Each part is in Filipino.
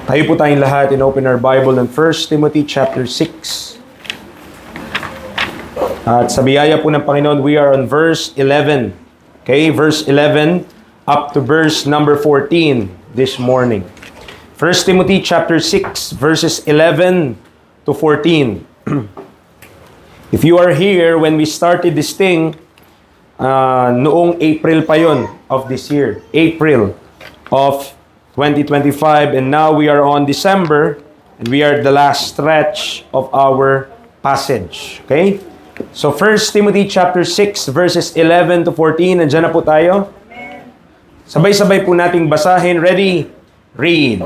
Tayo po tayong lahat and open our Bible in 1 Timothy chapter 6. At sa biyaya po ng Panginoon, we are on verse 11. Okay, verse 11 up to verse number 14 this morning. 1 Timothy chapter 6 verses 11 to 14. If you are here when we started this thing, noong April pa yon of this year. April of 2025, and now we are on December, and we are the last stretch of our passage. Okay? So 1 Timothy chapter 6 verses 11 to 14, nandiyan na po tayo. Sabay-sabay po nating basahin. Ready? Read.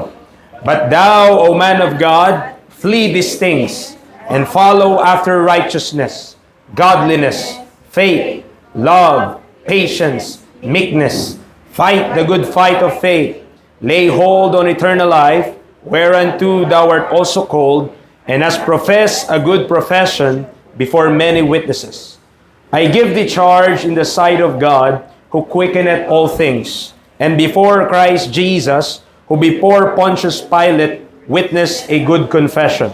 But thou, O man of God, flee these things, and follow after righteousness, godliness, faith, love, patience, meekness. Fight the good fight of faith. Lay hold on eternal life, whereunto thou art also called, and hast professed a good profession before many witnesses. I give thee charge in the sight of God, who quickeneth all things, and before Christ Jesus, who before Pontius Pilate witnessed a good confession,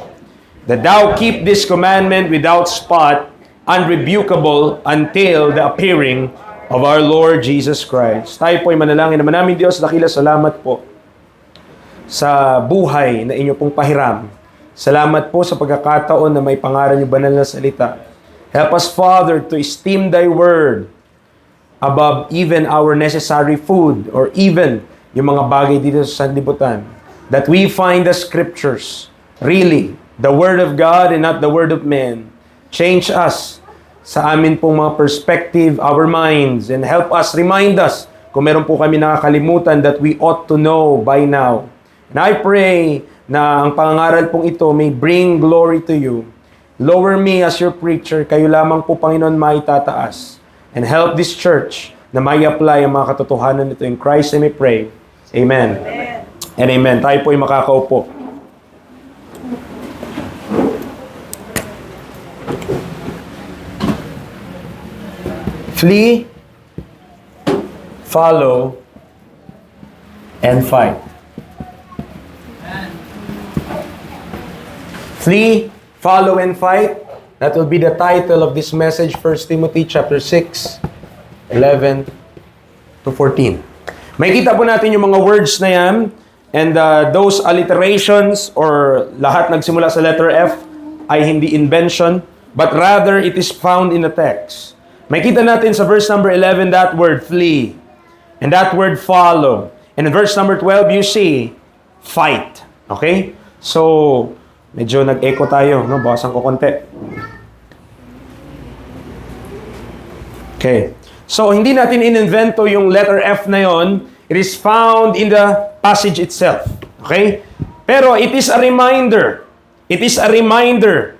that thou keep this commandment without spot, unrebukable, until the appearing of our Lord Jesus Christ. Tayo po ay manalangin naman namin. Diyos, dakila salamat po sa buhay na inyo pong pahiram. Salamat po sa pagkakataon na may pangaral niyo banal na salita. Help us, Father, to esteem Thy Word above even our necessary food or even yung mga bagay dito sa sanlibutan. That we find the Scriptures really the Word of God and not the Word of man. Change us sa amin pong mga perspective, our minds, and help us, remind us, kung meron po kami nakakalimutan that we ought to know by now. And I pray na ang pangangaral pong ito may bring glory to you. Lower me as your preacher, kayo lamang po, Panginoon, maitataas. And help this church na may apply ang mga katotohanan nito. In Christ I may pray. Amen. Amen. And amen. Tayo po ay makakaupo. Flee, follow, and fight. Flee, follow, and fight. That will be the title of this message, 1 Timothy chapter 6, 11 to 14. Makikita po natin yung mga words na yan, and those alliterations or lahat nagsimula sa letter F ay hindi invention, but rather it is found in the text. Makita natin sa verse number 11 that word flee and that word follow. And in verse number 12 you see fight. Okay? So, medyo nag-echo tayo, no? Bawasan ko konti. Okay. So, hindi natin in-invento yung letter F na yon. It is found in the passage itself. Okay? Pero it is a reminder. It is a reminder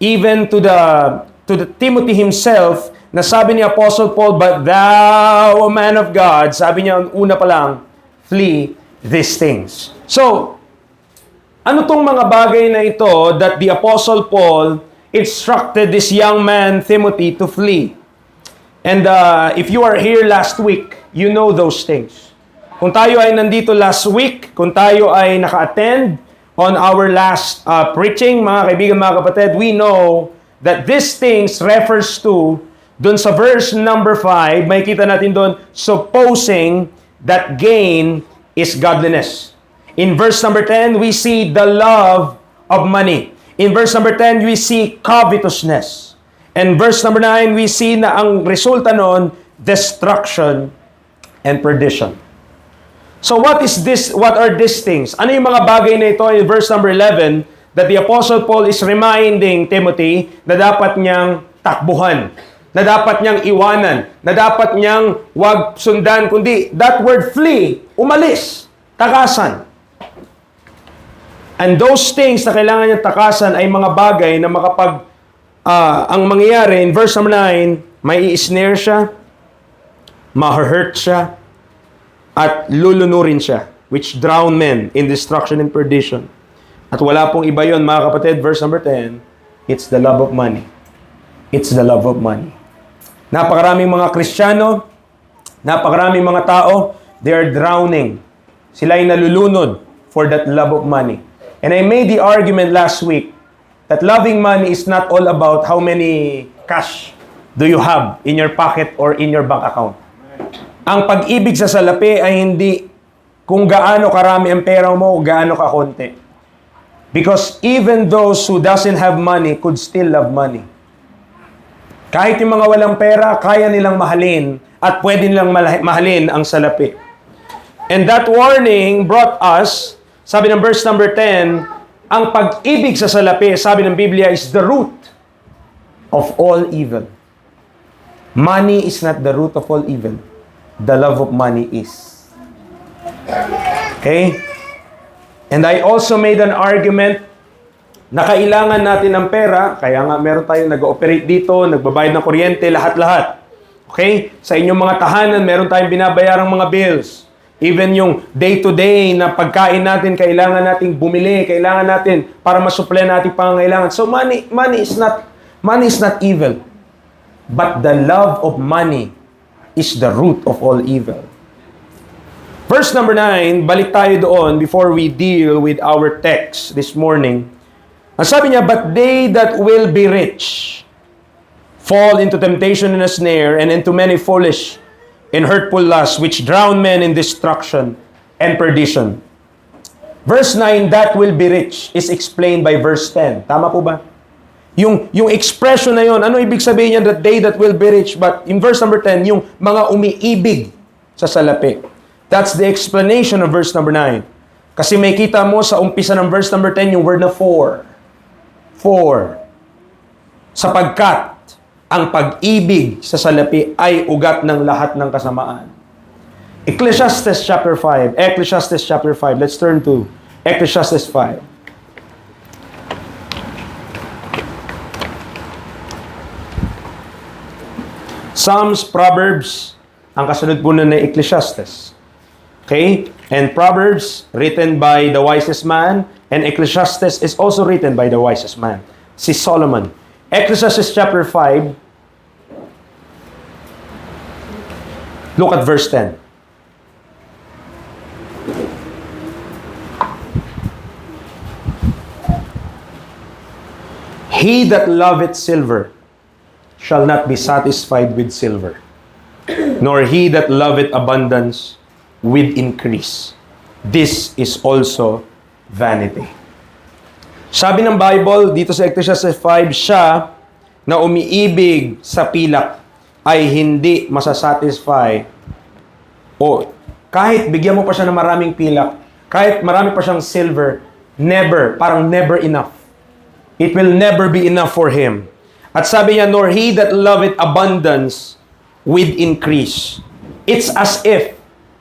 even to the Timothy himself. Nasabi ni Apostle Paul, but thou, O man of God, sabi niya, una pa lang, flee these things. So, ano tong mga bagay na ito that the Apostle Paul instructed this young man, Timothy, to flee? And if you are here last week, you know those things. Kung tayo ay nandito last week, kung tayo ay naka-attend on our last preaching, mga kaibigan, mga kapatid, we know that these things refers to doon sa verse number 5, may kita natin doon, supposing that gain is godliness. In verse number 10, we see the love of money. In verse number 10, we see covetousness. And verse number 9, we see na ang resulta noon, destruction and perdition. So what is this? What are these things? Ano yung mga bagay na ito in verse number 11 that the Apostle Paul is reminding Timothy na dapat niyang takbuhan, na dapat niyang iwanan, na dapat niyang wag sundan, kundi that word flee, umalis, takasan. And those things na kailangan niyang takasan ay mga bagay na ang mangyayari in verse number 9, may i-snare siya, ma-hurt siya, at lulunurin siya, which drown men in destruction and perdition. At wala pong iba yun, mga kapatid, verse number 10, it's the love of money. It's the love of money. Napakaraming mga Kristiyano, napakaraming mga tao, they are drowning. Sila ay nalulunod for that love of money. And I made the argument last week that loving money is not all about how many cash do you have in your pocket or in your bank account. Ang pag-ibig sa salapi ay hindi kung gaano karami ang pera mo o gaano ka konti. Because even those who doesn't have money could still love money. Kahit yung mga walang pera, kaya nilang mahalin at pwede nilang mahalin ang salapi. And that warning brought us, sabi ng verse number 10, ang pag-ibig sa salapi, sabi ng Biblia, is the root of all evil. Money is not the root of all evil. The love of money is. Okay? And I also made an argument na kailangan natin ng pera, kaya nga meron tayong nag-ooperate dito, nagbabayad ng kuryente, lahat-lahat. Okay? Sa inyong mga tahanan, meron tayong binabayarang mga bills. Even yung day-to-day na pagkain natin, kailangan nating bumili, kailangan natin para masupply natin pangangailangan. So money is not evil. But the love of money is the root of all evil. Verse number 9, balik tayo doon before we deal with our text this morning. Ang sabi niya, but they that will be rich fall into temptation and a snare, and into many foolish and hurtful lusts, which drown men in destruction and perdition. Verse 9, that will be rich, is explained by verse 10. Tama po ba? Yung expression na yon, ano ibig sabihin niya, that they that will be rich? But in verse number 10, yung mga umiibig sa salapi. That's the explanation of verse number 9. Kasi may kita mo sa umpisa ng verse number 10, yung word na for. For. Sapagkat ang pag-ibig sa salapi ay ugat ng lahat ng kasamaan. Ecclesiastes chapter 5. Ecclesiastes chapter 5. Let's turn to Ecclesiastes 5. Psalms, Proverbs, ang kasunod po nun ay Ecclesiastes. Okay? And Proverbs, written by the wisest man, and Ecclesiastes is also written by the wisest man, si Solomon. Ecclesiastes chapter 5, look at verse 10. He that loveth silver shall not be satisfied with silver, nor he that loveth abundance with increase. This is also vanity. Sabi ng Bible dito sa Ecclesiastes 5, siya na umiibig sa pilak ay hindi masasatisfy. O kahit bigyan mo pa siya ng maraming pilak, kahit marami pa siyang silver, parang never enough. It will never be enough for him. At sabi niya, nor he that loveth abundance with increase. It's as if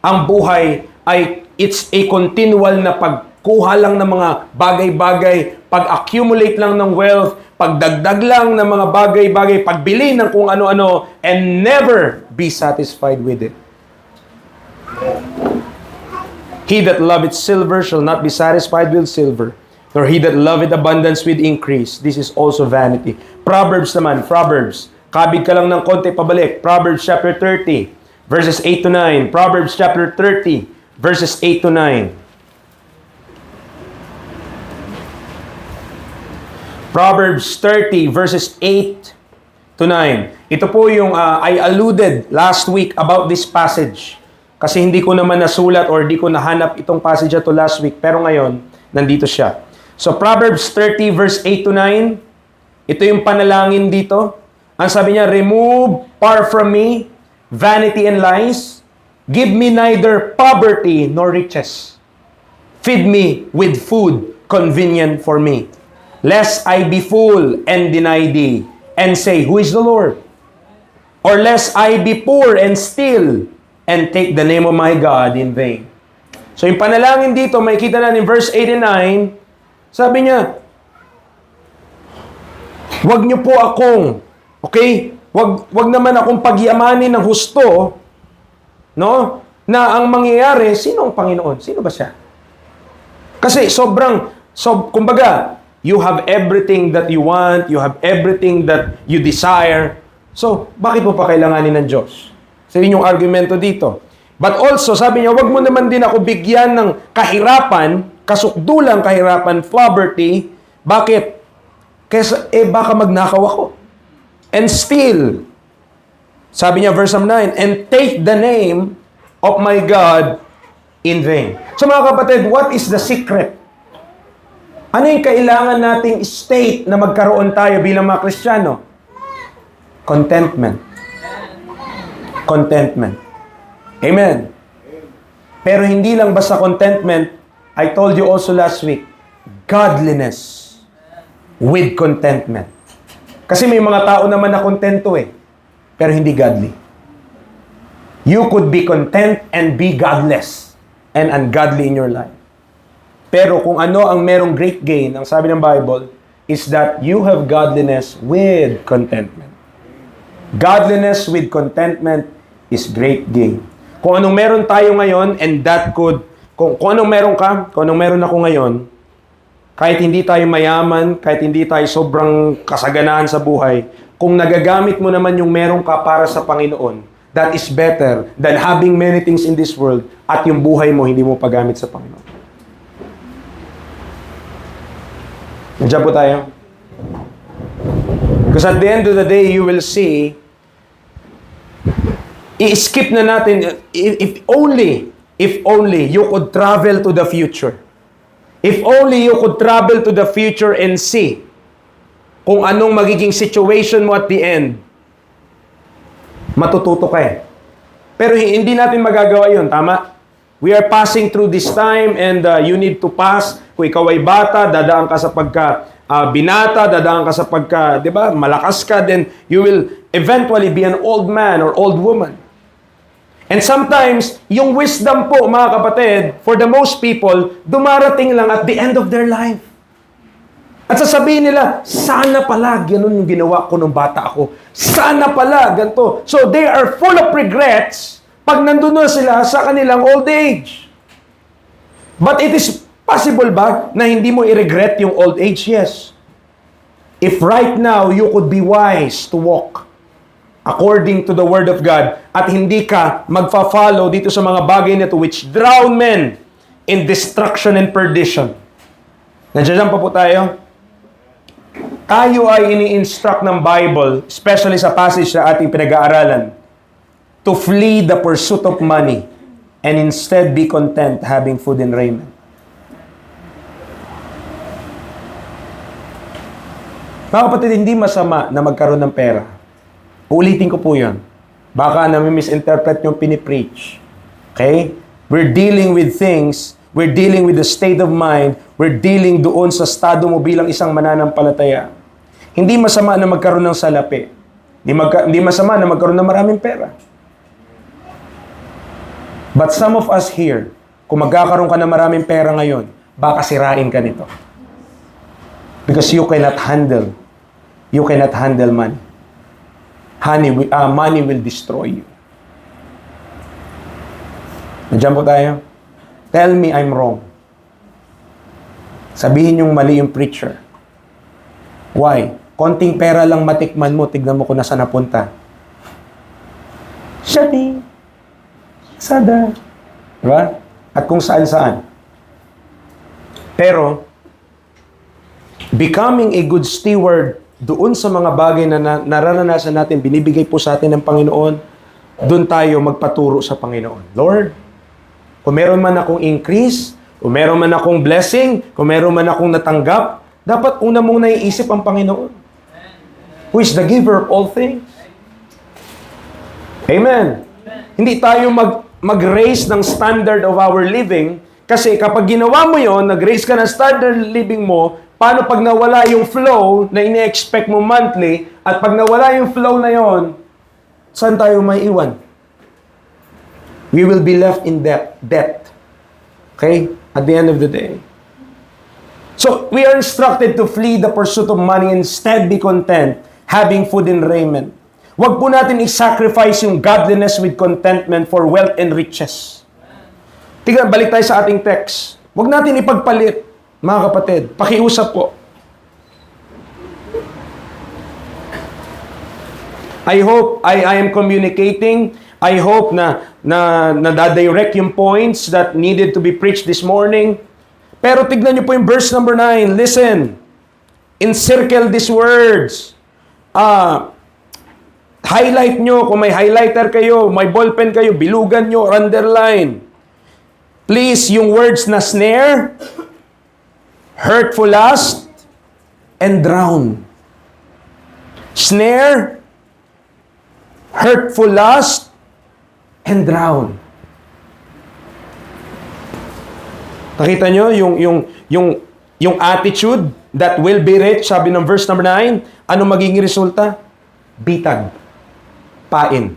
ang buhay ay it's a continual na pagkuha lang ng mga bagay-bagay, pag-accumulate lang ng wealth, pagdagdag lang ng mga bagay-bagay, pagbili ng kung ano-ano, and never be satisfied with it. He that loveth silver shall not be satisfied with silver, nor he that loveth abundance with increase. This is also vanity. Proverbs naman, Proverbs. Kabig ka lang ng konti pabalik. Proverbs chapter 30, verses 8 to 9. Proverbs chapter 30, verses 8 to 9. Proverbs 30, verses 8 to 9. Ito po yung I alluded last week about this passage. Kasi hindi ko naman nasulat or hindi ko nahanap itong passage ito last week. Pero ngayon, nandito siya. So Proverbs 30, verse 8 to 9. Ito yung panalangin dito. Ang sabi niya, remove far from me vanity and lies. Give me neither poverty nor riches. Feed me with food convenient for me, lest I be full and deny thee, and say, who is the Lord? Or lest I be poor and steal, and take the name of my God in vain. So yung panalangin dito, makikita na in verse 8 and 9, sabi niya, wag niyo po akong, okay, wag naman akong pagyamanin ng husto, no? Na ang mangyayari, sino ang Panginoon? Sino ba siya? Kasi kumbaga, you have everything that you want, you have everything that you desire. So, bakit mo pa kailanganin ng Diyos? So, yun yung argumento dito. But also, sabi niya, wag mo naman din ako bigyan ng kahirapan kasukdulang, kahirapan, poverty. Bakit? Kesa, baka magnakaw ako. And still, sabi niya, verse 9, and take the name of my God in vain. So mga kapatid, what is the secret? Ano yung kailangan nating state na magkaroon tayo bilang mga Kristiyano? Contentment. Contentment. Amen. Pero hindi lang basta contentment, I told you also last week, godliness with contentment. Kasi may mga tao naman na kontento pero hindi godly. You could be content and be godless and ungodly in your life. Pero kung ano ang merong great gain, ang sabi ng Bible, is that you have godliness with contentment. Godliness with contentment is great gain. Kung anong meron tayo ngayon, and that could, kung anong meron ka, kung anong meron ako ngayon, kahit hindi tayo mayaman, kahit hindi tayo sobrang kasaganahan sa buhay, kung nagagamit mo naman yung meron ka para sa Panginoon, that is better than having many things in this world at yung buhay mo hindi mo pagamit sa Panginoon. Nandiyan po tayo. Because at the end of the day, you will see, i-skip na natin, if only you could travel to the future. If only you could travel to the future and see kung anong magiging situation mo at the end, matututo ka Pero hindi natin magagawa yun, tama? We are passing through this time and you need to pass. Kung ikaw ay bata, dadaan ka sa binata, dadaan ka sa di ba, malakas ka, then you will eventually be an old man or old woman. And sometimes, yung wisdom po, mga kapatid, for the most people, dumarating lang at the end of their life. At sasabihin nila, sana pala, ganun yung ginawa ko nung bata ako. Sana pala, ganito. So, they are full of regrets pag nandun na sila sa kanilang old age. But it is possible ba na hindi mo i-regret yung old age? Yes. If right now, you could be wise to walk according to the Word of God at hindi ka magfa-follow dito sa mga bagay na to which drown men in destruction and perdition. Nandiyan pa po tayo. Tayo ay ini-instruct ng Bible, especially sa passage na ating pinag-aaralan, to flee the pursuit of money and instead be content having food and raiment. Mga kapatid, hindi masama na magkaroon ng pera. Uulitin ko po yun. Baka nami-misinterpret yung pinipreach. Okay? We're dealing with things, we're dealing with the state of mind, we're dealing doon sa estado mo bilang isang mananampalataya. Hindi masama na magkaroon ng salapi. Hindi masama na magkaroon ng maraming pera. But some of us here, kung magkakaroon ka ng maraming pera ngayon, baka sirain ka nito. Because you cannot handle money. Money will destroy you. Nandiyan po tayo. Tell me I'm wrong. Sabihin yung mali yung preacher. Why? Konting pera lang matikman mo, tignan mo kung nasa napunta. Shadi. Sada. Diba? At kung saan-saan. Pero, becoming a good steward doon sa mga bagay na nararanasan natin, binibigay po sa atin ng Panginoon, doon tayo magpaturo sa Panginoon. Lord, kung meron man akong increase, kung meron man akong blessing, kung meron man akong natanggap, dapat una mong naiisip ang Panginoon, who is the giver of all things. Amen. Hindi tayo mag-raise ng standard of our living, kasi kapag ginawa mo yon, nag-raise ka ng standard living mo, paano pag nawala yung flow na ine-expect mo monthly, at pag nawala yung flow na yon, saan tayo may iwan? We will be left in debt. Okay? At the end of the day. So, we are instructed to flee the pursuit of money, instead be content, having food and raiment. Huwag po natin i-sacrifice yung godliness with contentment for wealth and riches. Tingnan, balik tayo sa ating text. Huwag natin ipagpalit, mga kapatid. Pakiusap po. I hope I am communicating. I hope na nadadirect yung points that needed to be preached this morning. Pero tignan niyo po yung verse number 9. Listen. Encircle these words. Highlight nyo. Kung may highlighter kayo, may ballpen kayo, bilugan nyo, underline. Please, yung words na snare, hurtful lust, and drown. Snare, hurtful lust, and drown. Nakita nyo yung attitude that will be rich, sabi ng verse number 9, ano magiging resulta? Bitag. Pain.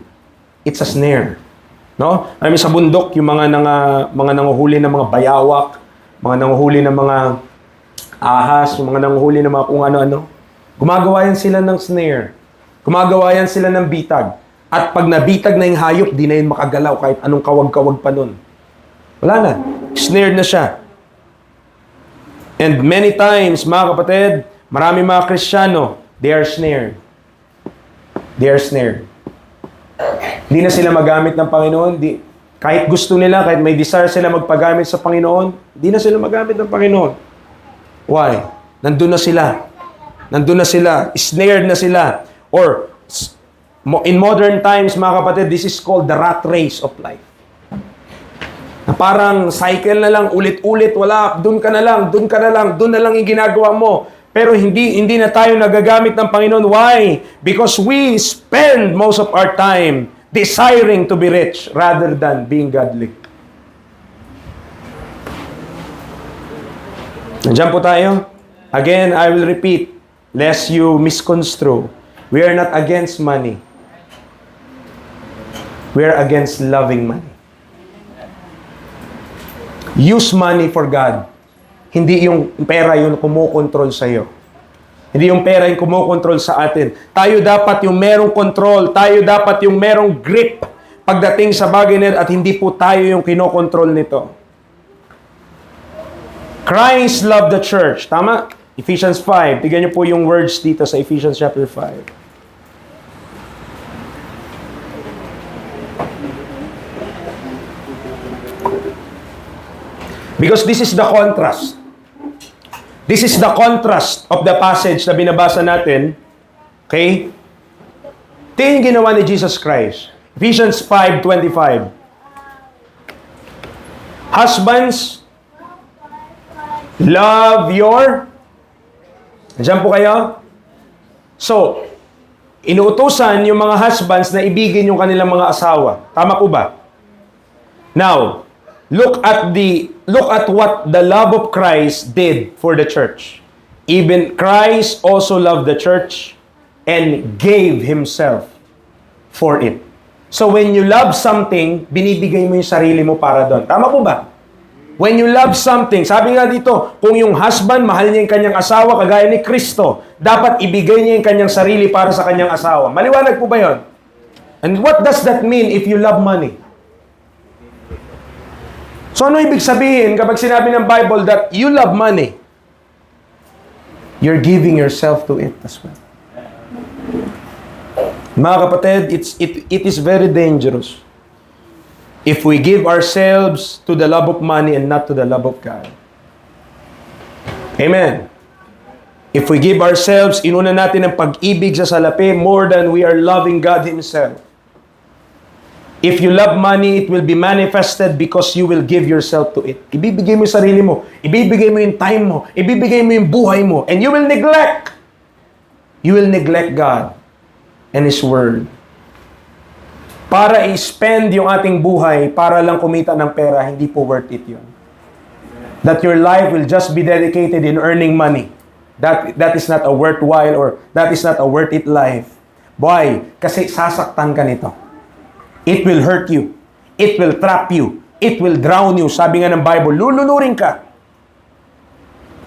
It's a snare. No? Alam mo sa bundok, yung mga nanguhuli ng mga bayawak, mga nanguhuli ng mga ahas, yung mga nanguhuli ng mga kung ano-ano, gumagawa yan sila ng snare. Gumagawa yan sila ng bitag. At pag nabitag na yung hayop, di na yun makagalaw kahit anong kawag-kawag pa nun. Wala na. Snared na siya. And many times, mga kapatid, marami mga Kristiyano, they are snared. They are snared. Hindi na sila magamit ng Panginoon. Kahit gusto nila, kahit may desire sila magpagamit sa Panginoon, hindi na sila magamit ng Panginoon. Why? Nandun na sila. Nandun na sila. Snared na sila. Or, in modern times, mga kapatid, this is called the rat race of life. Na parang cycle na lang, ulit-ulit, wala, dun ka na lang, dun ka na lang, dun na lang yung ginagawa mo. Pero hindi na tayo nagagamit ng Panginoon. Why? Because we spend most of our time desiring to be rich rather than being godly. Nandiyan po tayo. Again, I will repeat, lest you misconstrue. We are not against money. We are against loving money. Use money for God. Hindi yung pera yung kumokontrol sa iyo. Hindi yung pera yung kumokontrol sa atin. Tayo dapat yung merong control. Tayo dapat yung merong grip pagdating sa bagay na at hindi po tayo yung kinokontrol nito. Christ loved the church. Tama? Ephesians 5. Tignan niyo po yung words dito sa Ephesians chapter 5. Because this is the contrast. This is the contrast of the passage na binabasa natin. Okay? Ito yung ginawa ni Jesus Christ. Ephesians 5:25. Husbands, love your... Nandiyan po kayo? So, inuutusan yung mga husbands na ibigin yung kanilang mga asawa. Tama po ba? Now, look at what the love of Christ did for the church. Even Christ also loved the church and gave Himself for it. So when you love something, binibigay mo yung sarili mo para doon. Tama po ba? When you love something, sabi nga dito, kung yung husband, mahal niya yung kanyang asawa, kagaya ni Kristo, dapat ibigay niya yung kanyang sarili para sa kanyang asawa. Maliwanag po ba yun? And what does that mean if you love money? So ano ibig sabihin kapag sinabi ng Bible that you love money? You're giving yourself to it as well. Mga kapatid, it is very dangerous if we give ourselves to the love of money and not to the love of God. Amen. If we give ourselves, inuna natin ang pag-ibig sa salapi more than we are loving God Himself. If you love money, it will be manifested because you will give yourself to it. Ibibigay mo yung sarili mo. Ibibigay mo yung time mo. Ibibigay mo yung buhay mo. And you will neglect. You will neglect God and His Word. Para i-spend yung ating buhay para lang kumita ng pera, hindi po worth it yun. That your life will just be dedicated in earning money. That is not a worthwhile or that is not a worth it life. Why? Kasi sasaktan ka nito. It will hurt you. It will trap you. It will drown you. Sabi nga ng Bible, lulunurin ka.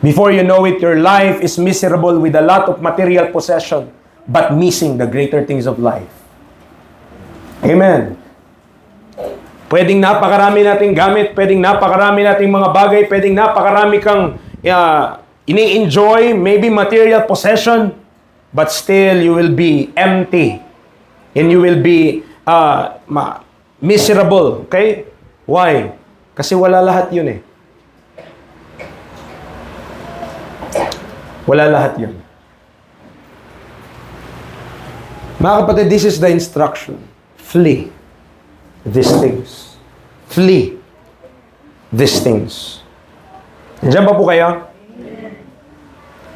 Before you know it, your life is miserable with a lot of material possession, but missing the greater things of life. Amen. Pwedeng napakarami nating gamit, pwedeng napakarami nating mga bagay, pwedeng napakarami kang ini-enjoy, maybe material possession, but still you will be empty. And you will be miserable. Okay? Why? Kasi wala lahat yun eh. Wala lahat yun. Mga kapatid, this is the instruction. Flee these things. Flee these things. Nandiyan ba po kayo?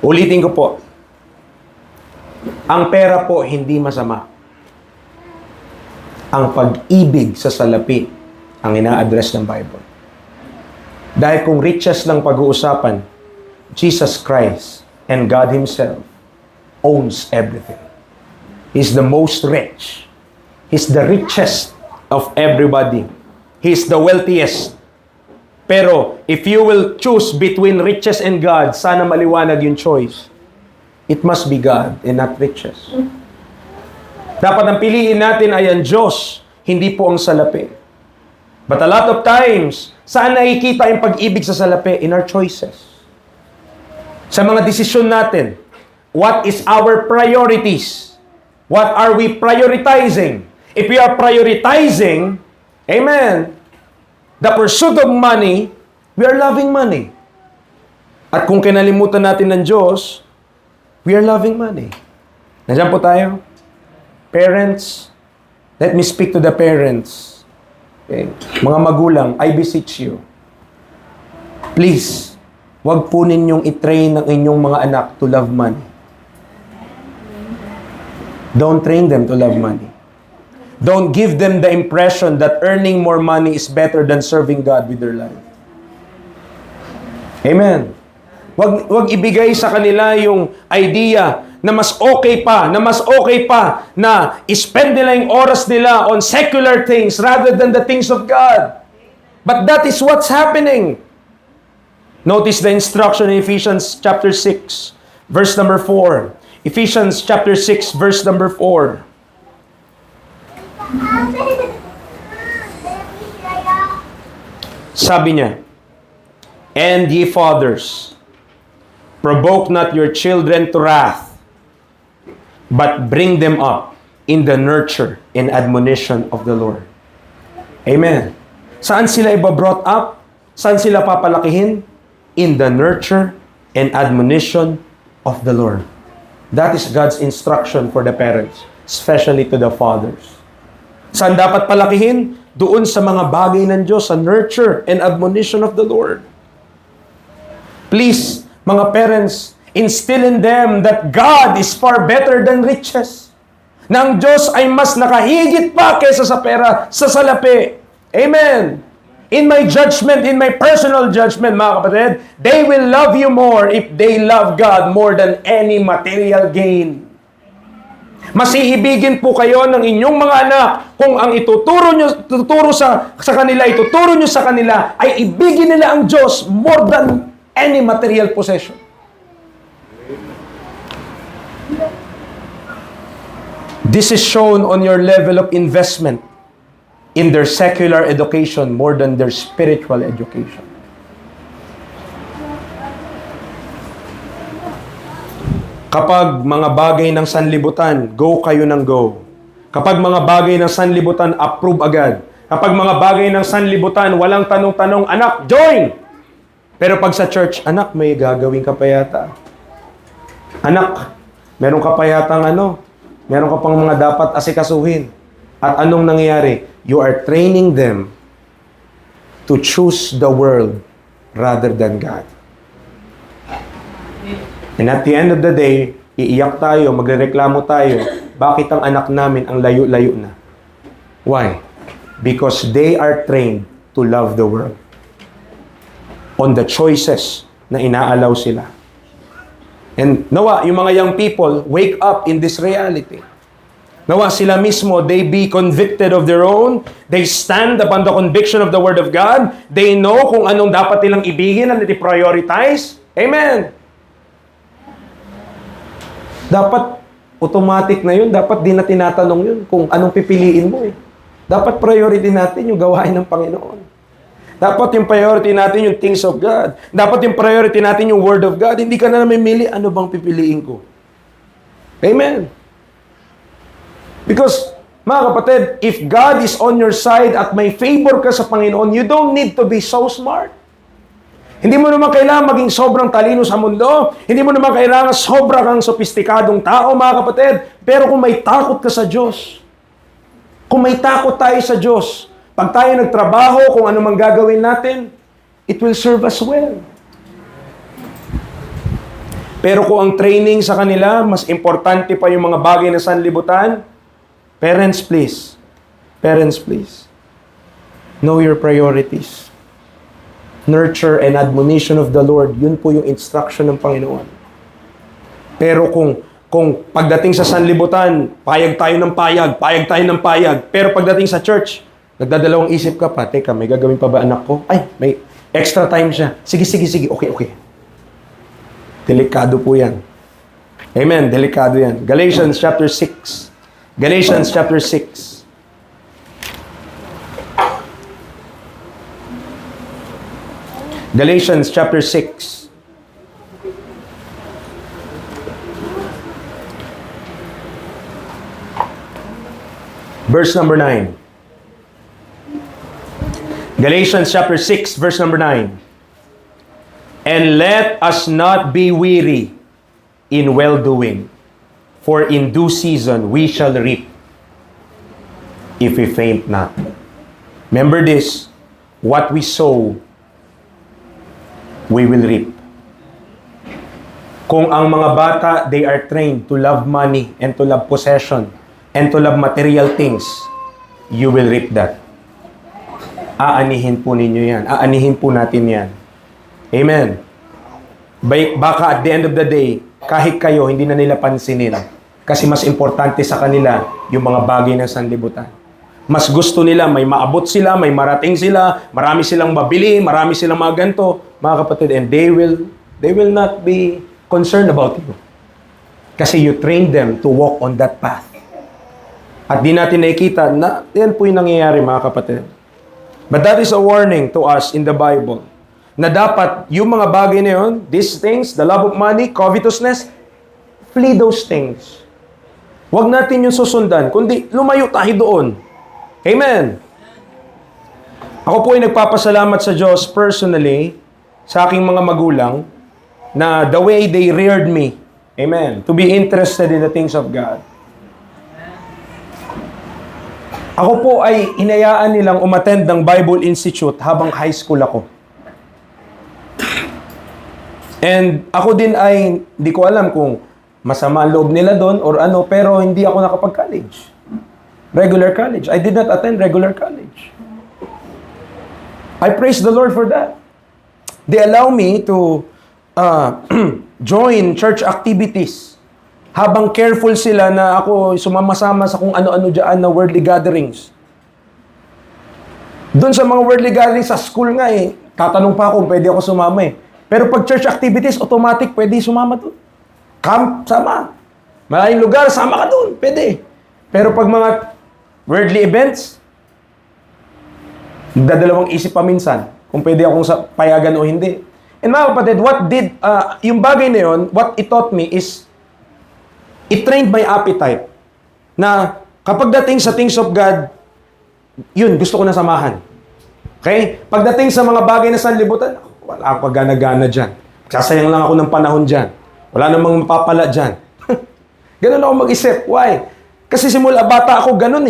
Ulitin ko po. Ang pera po hindi masama. Ang pag-ibig sa salapi ang ina-address ng Bible. Dahil kung riches lang pag-uusapan, Jesus Christ and God Himself owns everything. He's the most rich. He's the richest of everybody. He's the wealthiest. Pero if you will choose between riches and God, sana maliwanag yung choice. It must be God and not riches. Dapat ang piliin natin ay ang Diyos, hindi po ang salapi. But a lot of times, saan nakikita yung pag-ibig sa salapi? In our choices. Sa mga desisyon natin. What is our priorities? What are we prioritizing? If we are prioritizing, amen, the pursuit of money, we are loving money. At kung kinalimutan natin ng Diyos, we are loving money. Nandiyan po tayo? Parents, let me speak to the parents. Okay. Mga magulang, I beseech you. Please, wag po ninyong i-train ang inyong mga anak to love money. Don't train them to love money. Don't give them the impression that earning more money is better than serving God with their life. Amen. Wag ibigay sa kanila yung idea na mas okay pa na spend nila yung oras nila on secular things rather than the things of God. But that is what's happening. Notice the instruction in Ephesians chapter 6, verse number 4. Ephesians chapter 6, verse number 4. Sabi niya, "And ye fathers, provoke not your children to wrath, but bring them up in the nurture and admonition of the Lord." Amen. Saan sila brought up? Saan sila papalakihin? In the nurture and admonition of the Lord. That is God's instruction for the parents, especially to the fathers. Saan dapat palakihin? Doon sa mga bagay ng Diyos, sa nurture and admonition of the Lord. Please, mga parents, instill in them that God is far better than riches. Na ang Diyos ay mas nakahigit pa kaysa sa pera, sa salapi. Amen. In my judgment, in my personal judgment, mga kapatid, they will love you more if they love God more than any material gain. Mas iibigin po kayo ng inyong mga anak kung ang ituturo nyo sa kanila ay ibigin nila ang Diyos more than any material possession. This is shown on your level of investment in their secular education more than their spiritual education. Kapag mga bagay ng sanlibutan, go kayo ng go. Kapag mga bagay ng sanlibutan, approve agad. Kapag mga bagay ng sanlibutan, walang tanong-tanong, anak, join! Pero pag sa church, anak, may gagawin ka pa yata. Anak, meron ka pa yatang meron ka pang mga dapat asikasuhin. At anong nangyayari? You are training them to choose the world rather than God. And at the end of the day, iiyak tayo, magrereklamo tayo, bakit ang anak namin ang layo-layo na? Why? Because they are trained to love the world on the choices na inaalaw sila. And nawa, yung mga young people, wake up in this reality. Nawa sila mismo, they be convicted of their own. They stand upon the conviction of the Word of God. They know kung anong dapat nilang ibigin and i-prioritize. Amen. Dapat automatic na yun. Dapat di na tinatanong yun kung anong pipiliin mo eh. Dapat priority natin yung gawain ng Panginoon. Dapat yung priority natin yung things of God. Dapat yung priority natin yung Word of God. Hindi ka na namimili, ano bang pipiliin ko? Amen. Because, mga kapatid, if God is on your side at may favor ka sa Panginoon, you don't need to be so smart. Hindi mo naman kailangan maging sobrang talino sa mundo. Hindi mo naman kailangan sobrang kang sopistikadong tao, mga kapatid. Pero kung may takot ka sa Diyos, kung may takot tayo sa Diyos, pag tayo nagtrabaho, kung ano man gagawin natin, it will serve us well. Pero kung ang training sa kanila, mas importante pa yung mga bagay na sanlibutan, parents please, know your priorities. Nurture and admonition of the Lord, yun po yung instruction ng Panginoon. Pero kung pagdating sa sanlibutan, payag tayo ng payag, pero pagdating sa church, nagdadalawang isip ka pa, teka, may gagawin pa ba anak ko? Ay, may extra time siya. Sige, okay. Delikado po yan. Amen, delikado yan. Galatians chapter 6. Galatians chapter 6. Galatians chapter 6. Verse number 9. Galatians chapter 6, verse number 9. And let us not be weary in well-doing, for in due season we shall reap, if we faint not. Remember this, what we sow, we will reap. Kung ang mga bata, they are trained to love money and to love possession and to love material things, you will reap that. Aanihin po ninyo yan. Aanihin po natin yan. Amen. Baka at the end of the day, kahit kayo, hindi na nila pansinin. Kasi mas importante sa kanila yung mga bagay na sanlibutan. Mas gusto nila, may maabot sila, may marating sila, marami silang mabili, marami silang mga ganito, mga kapatid, and they will not be concerned about you. Kasi you train them to walk on that path. At di natin nakikita na yan po yung nangyayari, mga kapatid. But that is a warning to us in the Bible, na dapat yung mga bagay na yun, these things, the love of money, covetousness, flee those things. Huwag natin yung susundan, kundi lumayo tayo doon. Amen. Ako po ay nagpapasalamat sa Diyos personally, sa aking mga magulang, na the way they reared me, amen, to be interested in the things of God. Ako po ay inayaan nilang umattend ng Bible Institute habang high school ako. And ako din ay, hindi ko alam kung masama ang loob nila doon or ano, pero hindi ako nakapag-college. Regular college. I did not attend regular college. I praise the Lord for that. They allow me to join church activities. Habang careful sila na ako sumama-sama sa kung ano-ano dyan na worldly gatherings. Doon sa mga worldly gatherings sa school nga tatanong pa ako kung pwede ako sumama Pero pag church activities, automatic pwede sumama doon. Camp, sama. Maraming lugar, sama ka doon. Pwede. Pero pag mga worldly events, dadalawang isip pa minsan kung pwede akong payagan o hindi. And mga kapatid, yung bagay na yun, what it taught me is, it trained my appetite. Na kapag dating sa things of God, yun, gusto ko na samahan. Okay? Pagdating sa mga bagay na sanlibutan, wala akong pagana-gana dyan. Sasayang lang ako ng panahon dyan. Wala namang mapapala dyan. Ganun ako mag-isip. Why? Kasi simula bata ako, ganun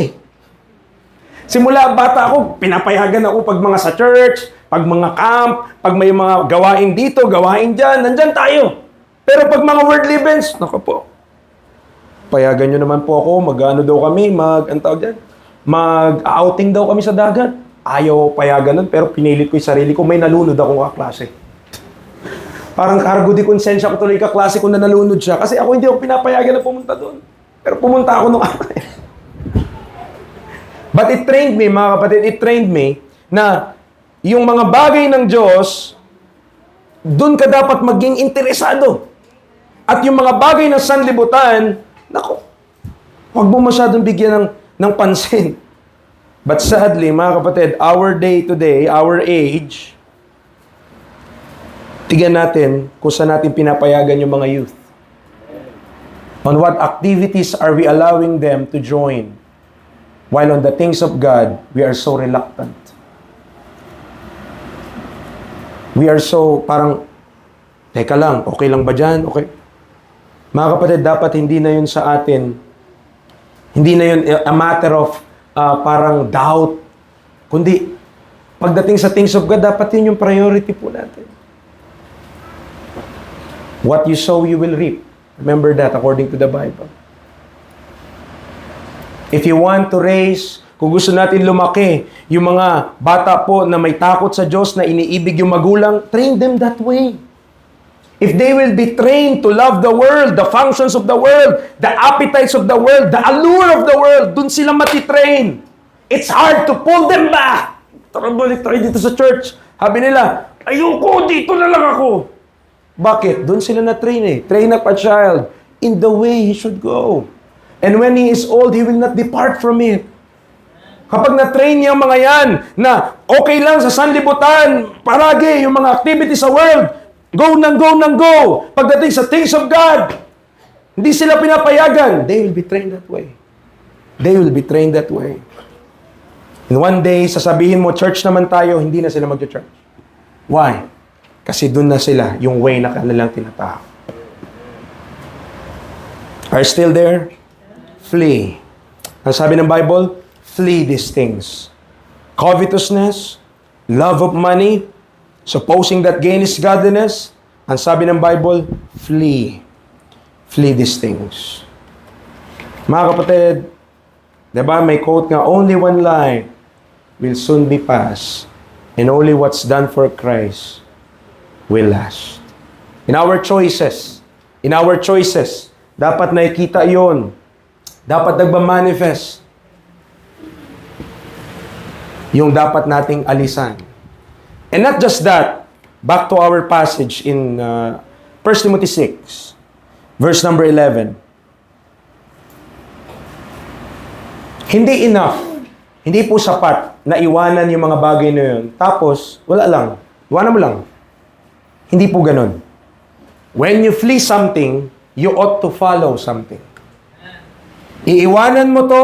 Simula bata ako, pinapayagan ako pag mga sa church, pag mga camp, pag may mga gawain dito, gawain dyan, nandyan tayo. Pero pag mga worldly events, naku po, payagan nyo naman po ako, mag-ano daw kami, mag-outing daw kami sa dagat. Ayaw payagan nun, pero pinilit ko yung sarili ko, may nalunod akong kaklase. Parang cargo di konsensya ko tuloy kaklase ko na nalunod siya, kasi ako hindi ako pinapayagan na pumunta doon. Pero pumunta ako nung araw. But it trained me, mga kapatid, na yung mga bagay ng Diyos, doon ka dapat maging interesado. At yung mga bagay ng sanlibutan, naku, huwag mo masyadong bigyan ng pansin. But sadly, mga kapatid, our day today, our age, tignan natin kung saan natin pinapayagan yung mga youth. On what activities are we allowing them to join? While on the things of God, we are so reluctant. We are so parang, teka lang, okay lang ba dyan? Okay. Mga kapatid, dapat hindi na yun sa atin. Hindi na yun a matter of parang doubt. Kundi, pagdating sa things of God, dapat yun yung priority po natin. What you sow, you will reap. Remember that according to the Bible. If you want to raise, kung gusto natin lumaki, yung mga bata po na may takot sa Diyos, na iniibig yung magulang, train them that way. If they will be trained to love the world, the functions of the world, the appetites of the world, the allure of the world, dun sila matitrain. It's hard to pull them back. Tara, balik tayo dito sa church. Sabi nila, ayoko, dito na lang ako. Bakit? Dun sila na-train eh. Train up a child in the way he should go. And when he is old, he will not depart from it. Kapag na-train niya mga yan, na okay lang sa sanlibutan, paragi yung mga activities sa world, go nang go nang go. Pagdating sa things of God, hindi sila pinapayagan. They will be trained that way. They will be trained that way. And one day, sasabihin mo, church naman tayo, hindi na sila mag-church. Why? Kasi doon na sila, yung way na kanilang tinatahak. Are you still there? Flee. Ang sabi ng Bible, flee these things. Covetousness, love of money, supposing that gain is godliness. Ang sabi ng Bible, flee. Flee these things. Mga kapatid, diba may quote nga, only one life will soon be passed, and only what's done for Christ will last. In our choices, dapat nakikita yon. Dapat nagmamanifest yung dapat nating alisan. And not just that, back to our passage in 1 Timothy 6, verse number 11. Hindi enough, hindi po sapat na iwanan yung mga bagay na yun. Tapos, wala lang. Iwanan mo lang. Hindi po ganun. When you flee something, you ought to follow something. Iiwanan mo to,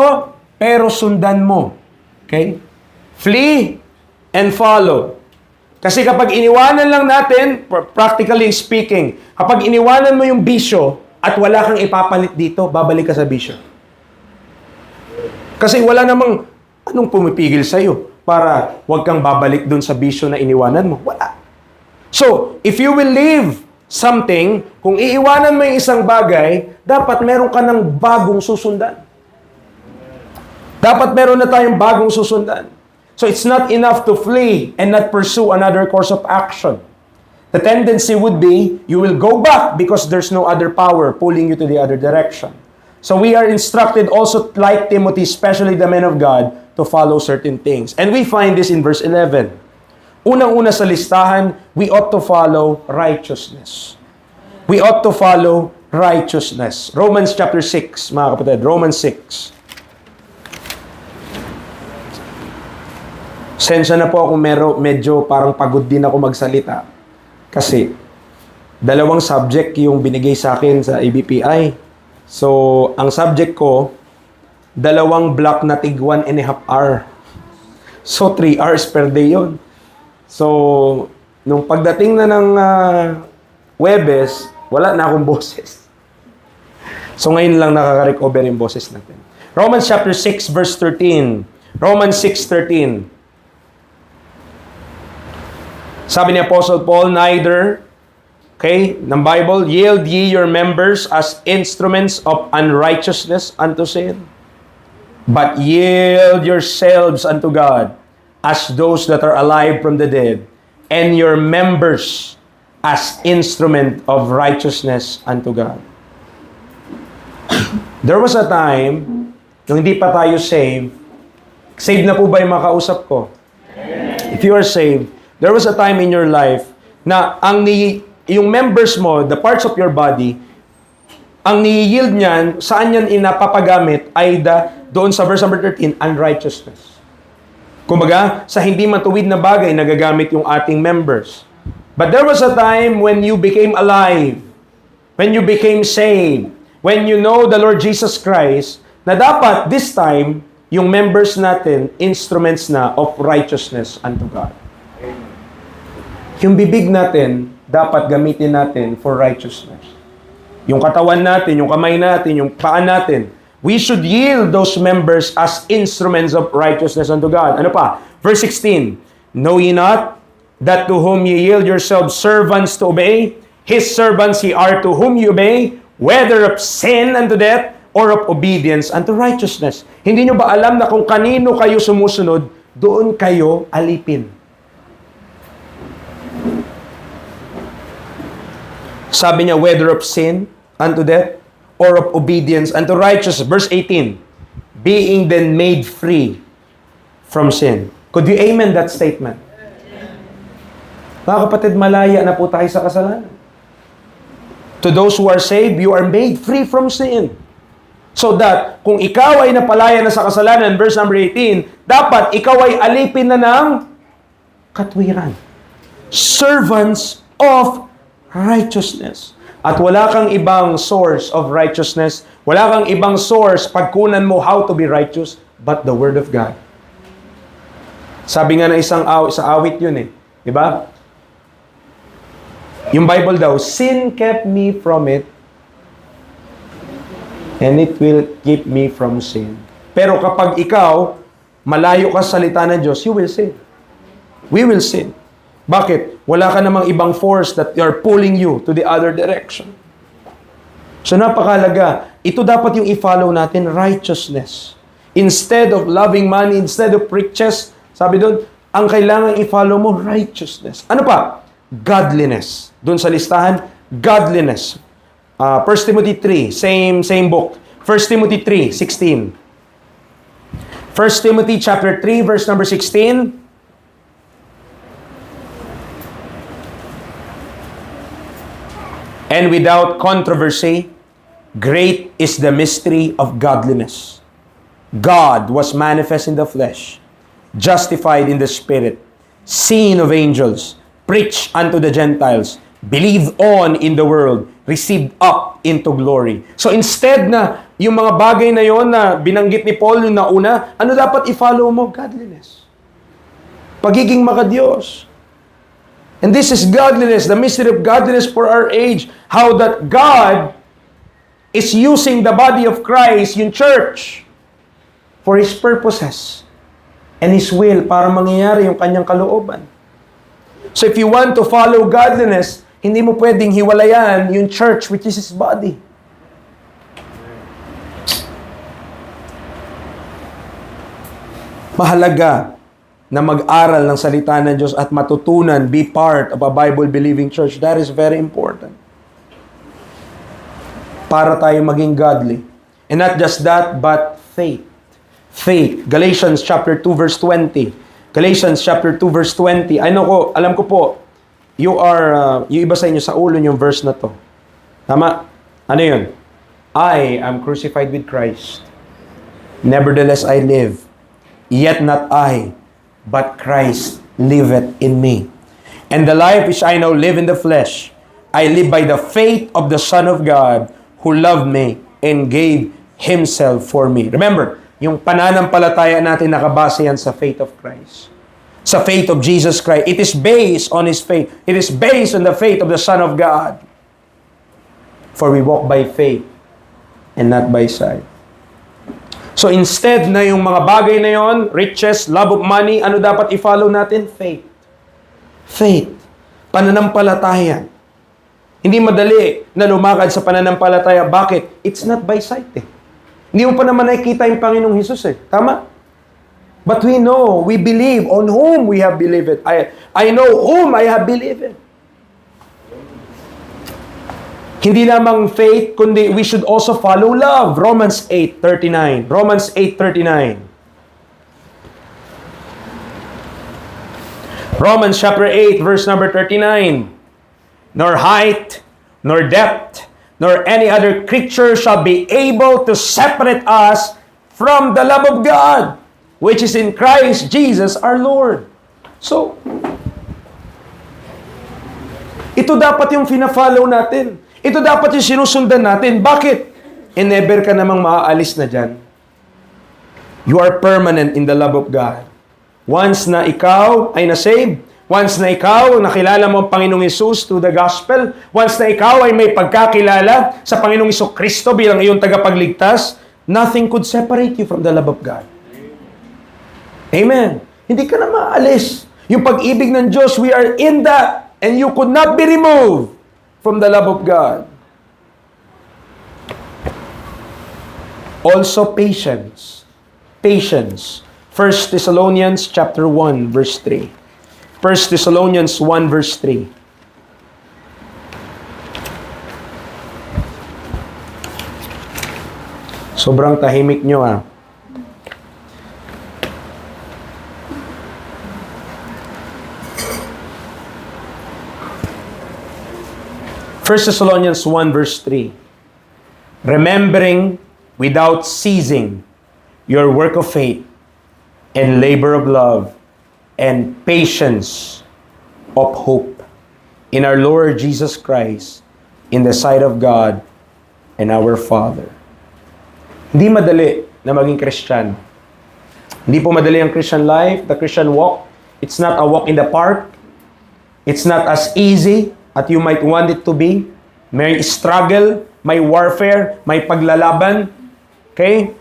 pero sundan mo. Okay? Flee and follow. Kasi kapag iniwanan lang natin, practically speaking, kapag iniwanan mo yung bisyo at wala kang ipapalit dito, babalik ka sa bisyo. Kasi wala namang anong pumipigil sa'yo para huwag kang babalik dun sa bisyo na iniwanan mo. Wala. So, if you will leave something, kung iiwanan mo yung isang bagay, dapat meron ka ng bagong susundan. Dapat meron na tayong bagong susundan. So it's not enough to flee and not pursue another course of action. The tendency would be, you will go back because there's no other power pulling you to the other direction. So we are instructed also, like Timothy, especially the men of God, to follow certain things. And we find this in verse 11. Unang-una sa listahan, we ought to follow righteousness. We ought to follow righteousness. Romans chapter 6, mga kapatid. Romans 6. Sensya na po ako medyo parang pagod din ako magsalita. Kasi, dalawang subject yung binigay sa akin sa ABPI. So, ang subject ko, dalawang block na tig 1.5 hour. So, 3 hours per day yun. So, nung pagdating na ng Webes, wala na akong boses. So, ngayon lang nakaka-recover yung boses natin. Romans chapter 6, verse 13. Romans 6:13. Sabi ni Apostle Paul, neither, okay, ng Bible, yield ye your members as instruments of unrighteousness unto sin, but yield yourselves unto God as those that are alive from the dead, and your members as instrument of righteousness unto God. There was a time, nung hindi pa tayo saved na po ba yung makausap ko? If you are saved, there was a time in your life na yung members mo, the parts of your body, ang ni-yield niyan, saan yan inapapagamit ay doon sa verse number 13, unrighteousness. Kumbaga, sa hindi matuwid na bagay, nagagamit yung ating members. But there was a time when you became alive, when you became saved, when you know the Lord Jesus Christ, na dapat this time, yung members natin, instruments na of righteousness unto God. Yung bibig natin, dapat gamitin natin for righteousness. Yung katawan natin, yung kamay natin, yung paa natin, we should yield those members as instruments of righteousness unto God. Ano pa? Verse 16, know ye not that to whom ye yield yourselves servants to obey, his servants ye are to whom ye obey, whether of sin unto death, or of obedience unto righteousness. Hindi nyo ba alam na kung kanino kayo sumusunod, doon kayo alipin? Sabi niya, whether of sin unto death, or of obedience unto righteousness. Verse 18, being then made free from sin. Could you amen that statement? Mga kapatid, malaya na po tayo sa kasalanan. To those who are saved, you are made free from sin. So that, kung ikaw ay napalaya na sa kasalanan, verse number 18, dapat ikaw ay alipin na ng katwiran. Servants of righteousness. At wala kang ibang source of righteousness, wala kang ibang source pagkunan mo how to be righteous, but the Word of God. Sabi nga na sa awit yun eh. Diba? Yung Bible daw, sin kept me from it, and it will keep me from sin. Pero kapag ikaw, malayo ka sa salita ng Diyos, you will sin. We will sin. Bakit? Wala ka namang ibang force that are pulling you to the other direction. So napakalaga. Ito dapat yung i-follow natin, righteousness. Instead of loving money, instead of riches, sabi doon, ang kailangan i-follow mo, righteousness. Ano pa? Godliness. Doon sa listahan, godliness. 1 Timothy 3, same book. 1 Timothy 3:16. 1 Timothy chapter 3, verse number 16. And without controversy, great is the mystery of godliness. God was manifest in the flesh, justified in the spirit, seen of angels, preached unto the Gentiles, believed on in the world, received up into glory. So instead na yung mga bagay na yon na binanggit ni Paul yung nauna, ano dapat i-follow mo? Godliness. Pagiging makadiyos. And this is godliness, the mystery of godliness for our age. How that God is using the body of Christ, yung church, for His purposes and His will para mangyayari yung kanyang kalooban. So if you want to follow godliness, hindi mo pwedeng hiwalayan yung church which is His body. Mahalaga na mag-aral ng salita ng Diyos at matutunan, be part of a Bible-believing church. That is very important. Para tayo maging godly. And not just that, but faith. Faith. Galatians chapter 2 verse 20. Galatians chapter 2 verse 20. Alam ko po, yung iba sa inyo sa ulo yung verse na to. Tama? Ano yun? I am crucified with Christ. Nevertheless I live. Yet not I, but Christ liveth in me. And the life which I now live in the flesh, I live by the faith of the Son of God, who loved me and gave Himself for me. Remember, yung pananampalataya natin nakabase yan sa faith of Christ. Sa faith of Jesus Christ. It is based on His faith. It is based on the faith of the Son of God. For we walk by faith and not by sight. So instead na yung mga bagay na yon, riches, love of money, ano dapat i-follow natin? Faith. Faith. Pananampalataya. Hindi madali na lumakad sa pananampalataya. Bakit? It's not by sight eh. Hindi mo pa naman nakikita yung Panginoong Hesus eh. Tama? But we know, we believe on whom we have believed. I know whom I have believed. Hindi lamang faith, kundi we should also follow love. Romans 8:39. Romans 8:39. Romans chapter 8, verse number 39. Nor height, nor depth, nor any other creature shall be able to separate us from the love of God, which is in Christ Jesus our Lord. So, ito dapat yung fina-follow natin. Ito dapat yung sinusundan natin. Bakit? Never ka namang maaalis na dyan. You are permanent in the love of God. Once na ikaw ay na-save, Once na ikaw, nakilala mo ang Panginoong Hesus through the gospel, once na ikaw ay may pagkakilala sa Panginoong Kristo bilang iyong tagapagligtas, nothing could separate you from the love of God. Amen. Hindi ka na maalis. Yung pag-ibig ng Diyos, we are in that, and you could not be removed from the love of God. Also, patience. Patience. 1 Thessalonians chapter 1, verse 3. 1 Thessalonians 1, verse 3. Sobrang tahimik nyo, ah. First Thessalonians 1, verse 3. Remembering without ceasing your work of faith and labor of love and patience of hope in our Lord Jesus Christ in the sight of God and our Father. Hindi madali na maging Christian. Hindi po madali ang Christian life, the Christian walk. It's not a walk in the park. It's not as easy as you might want it to be. May struggle, may warfare, may paglalaban. Okay?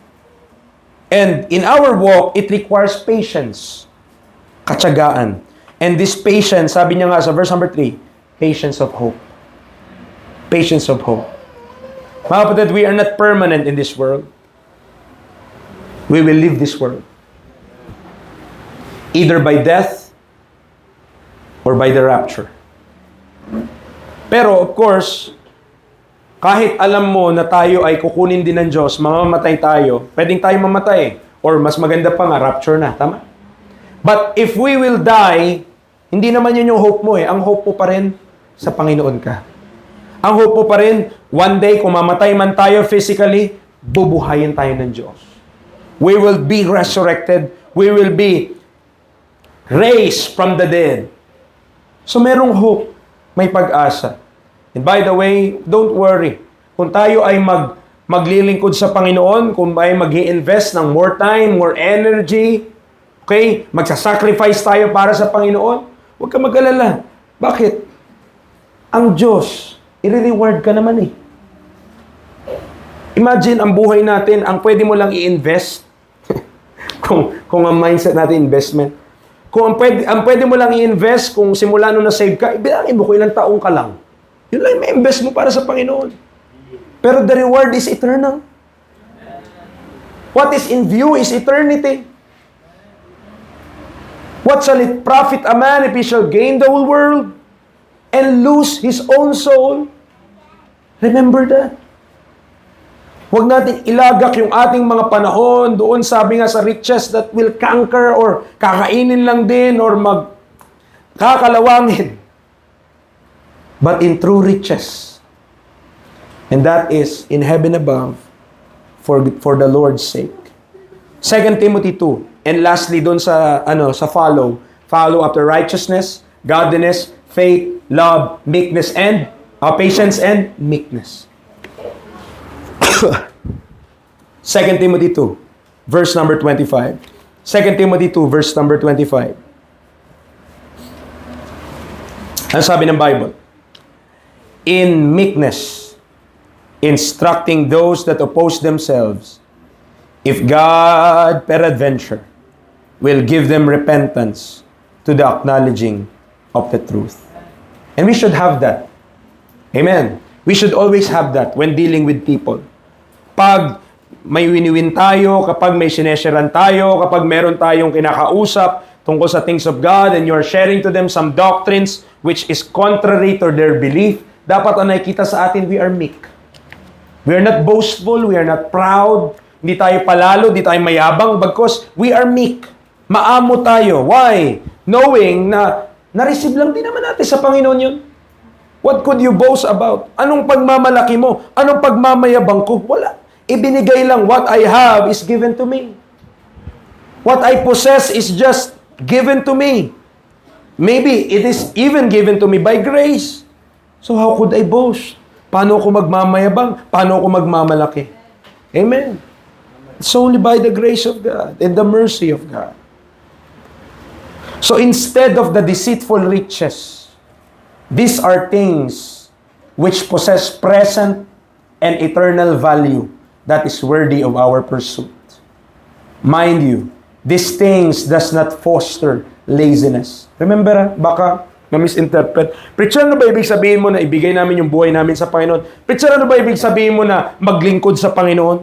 And in our walk, it requires patience. Katsagaan. And this patience, sabi niya nga sa verse number 3, patience of hope. Patience of hope. Mga kapatid, we are not permanent in this world. We will leave this world. Either by death or by the rapture. Pero of course, kahit alam mo na tayo ay kukunin din ng Diyos, mamamatay tayo, pwedeng tayo mamatay. Or mas maganda pa nga, rapture na. Tama? But if we will die, hindi naman yun yung hope mo eh. Ang hope mo pa rin sa Panginoon ka. Ang hope mo pa rin, one day, kung mamatay man tayo physically, bubuhayin tayo ng Diyos. We will be resurrected. We will be raised from the dead. So merong hope. May pag-asa. And by the way, don't worry. Kung tayo ay maglilingkod sa Panginoon, kung ay mag-i-invest ng more time, more energy, okay, magsasacrifice tayo para sa Panginoon, huwag ka mag-alala. Bakit? Ang Diyos, i-reward ka naman eh. Imagine ang buhay natin, ang pwede mo lang i-invest, kung ang mindset natin investment, kung ang pwede mo lang i-invest, kung simula nung na-save ka, ibilangin mo kung ilang taong ka lang. Yun lang may invest mo para sa Panginoon. Pero the reward is eternal. What is in view is eternity. What shall it profit a man if he shall gain the whole world and lose his own soul? Remember that. Huwag natin ilagak yung ating mga panahon doon, sabi nga sa riches that will conquer or kakainin lang din or kakalawangin. But in true riches. And that is in heaven above for the Lord's sake. 2 Timothy 2. And lastly, doon sa follow after righteousness, godliness, faith, love, meekness, and patience and meekness. 2 Timothy 2, verse number 25. 2 Timothy 2, verse number 25. Ano sabi ng Bible? In meekness, instructing those that oppose themselves, if God peradventure will give them repentance to the acknowledging of the truth. And we should have that. Amen. We should always have that when dealing with people. Pag may winiwin tayo, kapag may sinesharan tayo, kapag meron tayong kinakausap tungkol sa things of God and you're sharing to them some doctrines which is contrary to their belief, dapat ang nakikita sa atin, we are meek. We are not boastful, we are not proud, hindi tayo palalo, hindi tayo mayabang, because we are meek. Maamo tayo. Why? Knowing na na-receive lang din naman natin sa Panginoon yun. What could you boast about? Anong pagmamalaki mo? Anong pagmamayabang ko? Wala. Ibinigay lang, what I have is given to me. What I possess is just given to me. Maybe it is even given to me by grace. So how could I boast? Paano ko magmamayabang? Paano ko magmamalaki? Amen. It's only by the grace of God and the mercy of God. So instead of the deceitful riches, these are things which possess present and eternal value that is worthy of our pursuit. Mind you, these things does not foster laziness. Remember, baka ma-misinterpret. Preacher, ano ba ibig sabihin mo na ibigay namin yung buhay namin sa Panginoon? Preacher, ano ba ibig sabihin mo na maglingkod sa Panginoon?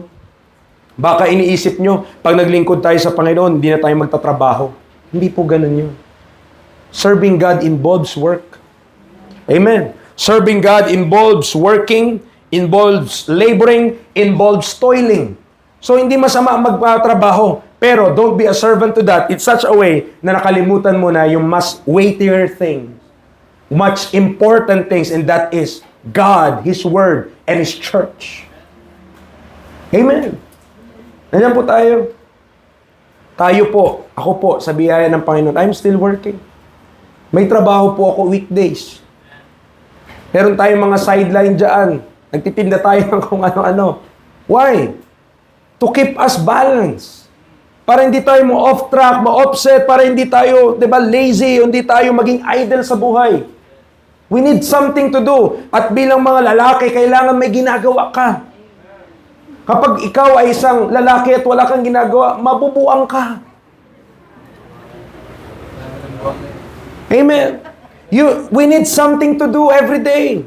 Baka iniisip nyo, pag naglingkod tayo sa Panginoon, hindi na tayo magtatrabaho. Hindi po ganun yun. Serving God involves work. Amen. Serving God involves working, involves laboring, involves toiling. So, hindi masama magtrabaho. Pero, don't be a servant to that in such a way na nakalimutan mo na yung mas weightier things. Much important things, and that is God, His Word, and His Church. Amen. Nandiyan po tayo. Tayo po, ako po, sa biyaya ng Panginoon, I'm still working. May trabaho po ako weekdays. Meron tayong mga sideline dyan. Nagtitinda tayo ng kung ano-ano. Why? To keep us balanced. Para hindi tayo ma-off track, ma-offset, para hindi tayo, di ba, lazy, hindi tayo maging idle sa buhay. We need something to do. At bilang mga lalaki, kailangan may ginagawa ka. Kapag ikaw ay isang lalaki at wala kang ginagawa, mabubuang ka. Amen. We need something to do every day.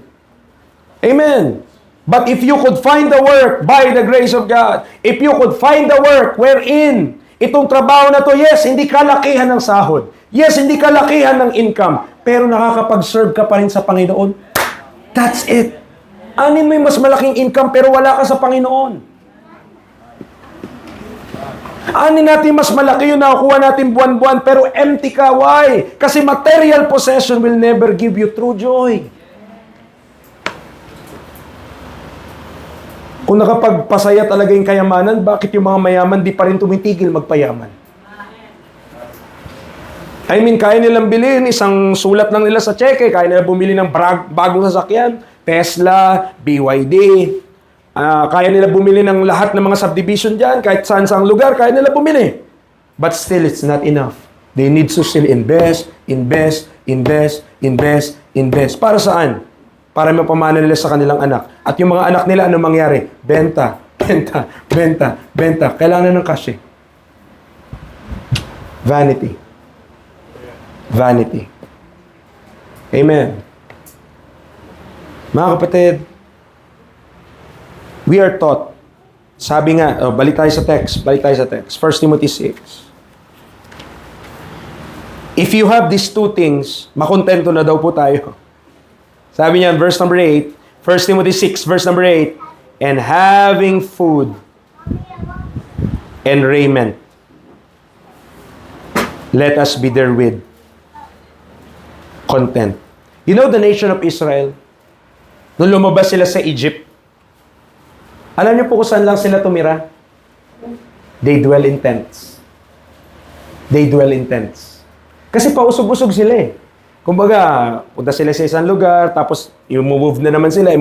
Amen. But if you could find the work by the grace of God, if you could find the work wherein itong trabaho na to, yes, hindi kalakihan ng sahod. Yes, hindi kalakihan ng income. Pero nakakapag-serve ka pa rin sa Panginoon. That's it. Anin mo yung mas malaking income pero wala ka sa Panginoon? Anin natin mas malaki yung nakukuha natin buwan-buwan pero empty ka. Why? Kasi material possession will never give you true joy. Kung nakapagpasaya talaga yung kayamanan, bakit yung mga mayaman di pa rin tumitigil magpayaman? I mean, kaya nilang bilhin, isang sulat lang nila sa cheque, kaya nila bumili ng bagong sasakyan, Tesla, BYD, kaya nila bumili ng lahat ng mga subdivision dyan, kahit saan-saang lugar, kaya nila bumili. But still, it's not enough. They need to still invest. Para saan? Para mapamana nila sa kanilang anak. At yung mga anak nila, ano mangyari? Benta. Kailangan na ng cash eh. Vanity. Amen. Mga kapatid, we are taught, sabi nga, balik tayo sa text. 1 Timothy 6. If you have these two things, makontento na daw po tayo. Sabi niya, verse number 8, 1 Timothy 6, verse number 8, and having food and raiment, let us be therewith content. You know the nation of Israel? Nung lumabas sila sa Egypt, alam niyo po kung saan lang sila tumira? They dwell in tents. Kasi pausog-usog sila eh. Kumbaga, punta sila sa isang lugar, tapos i-move na naman sila.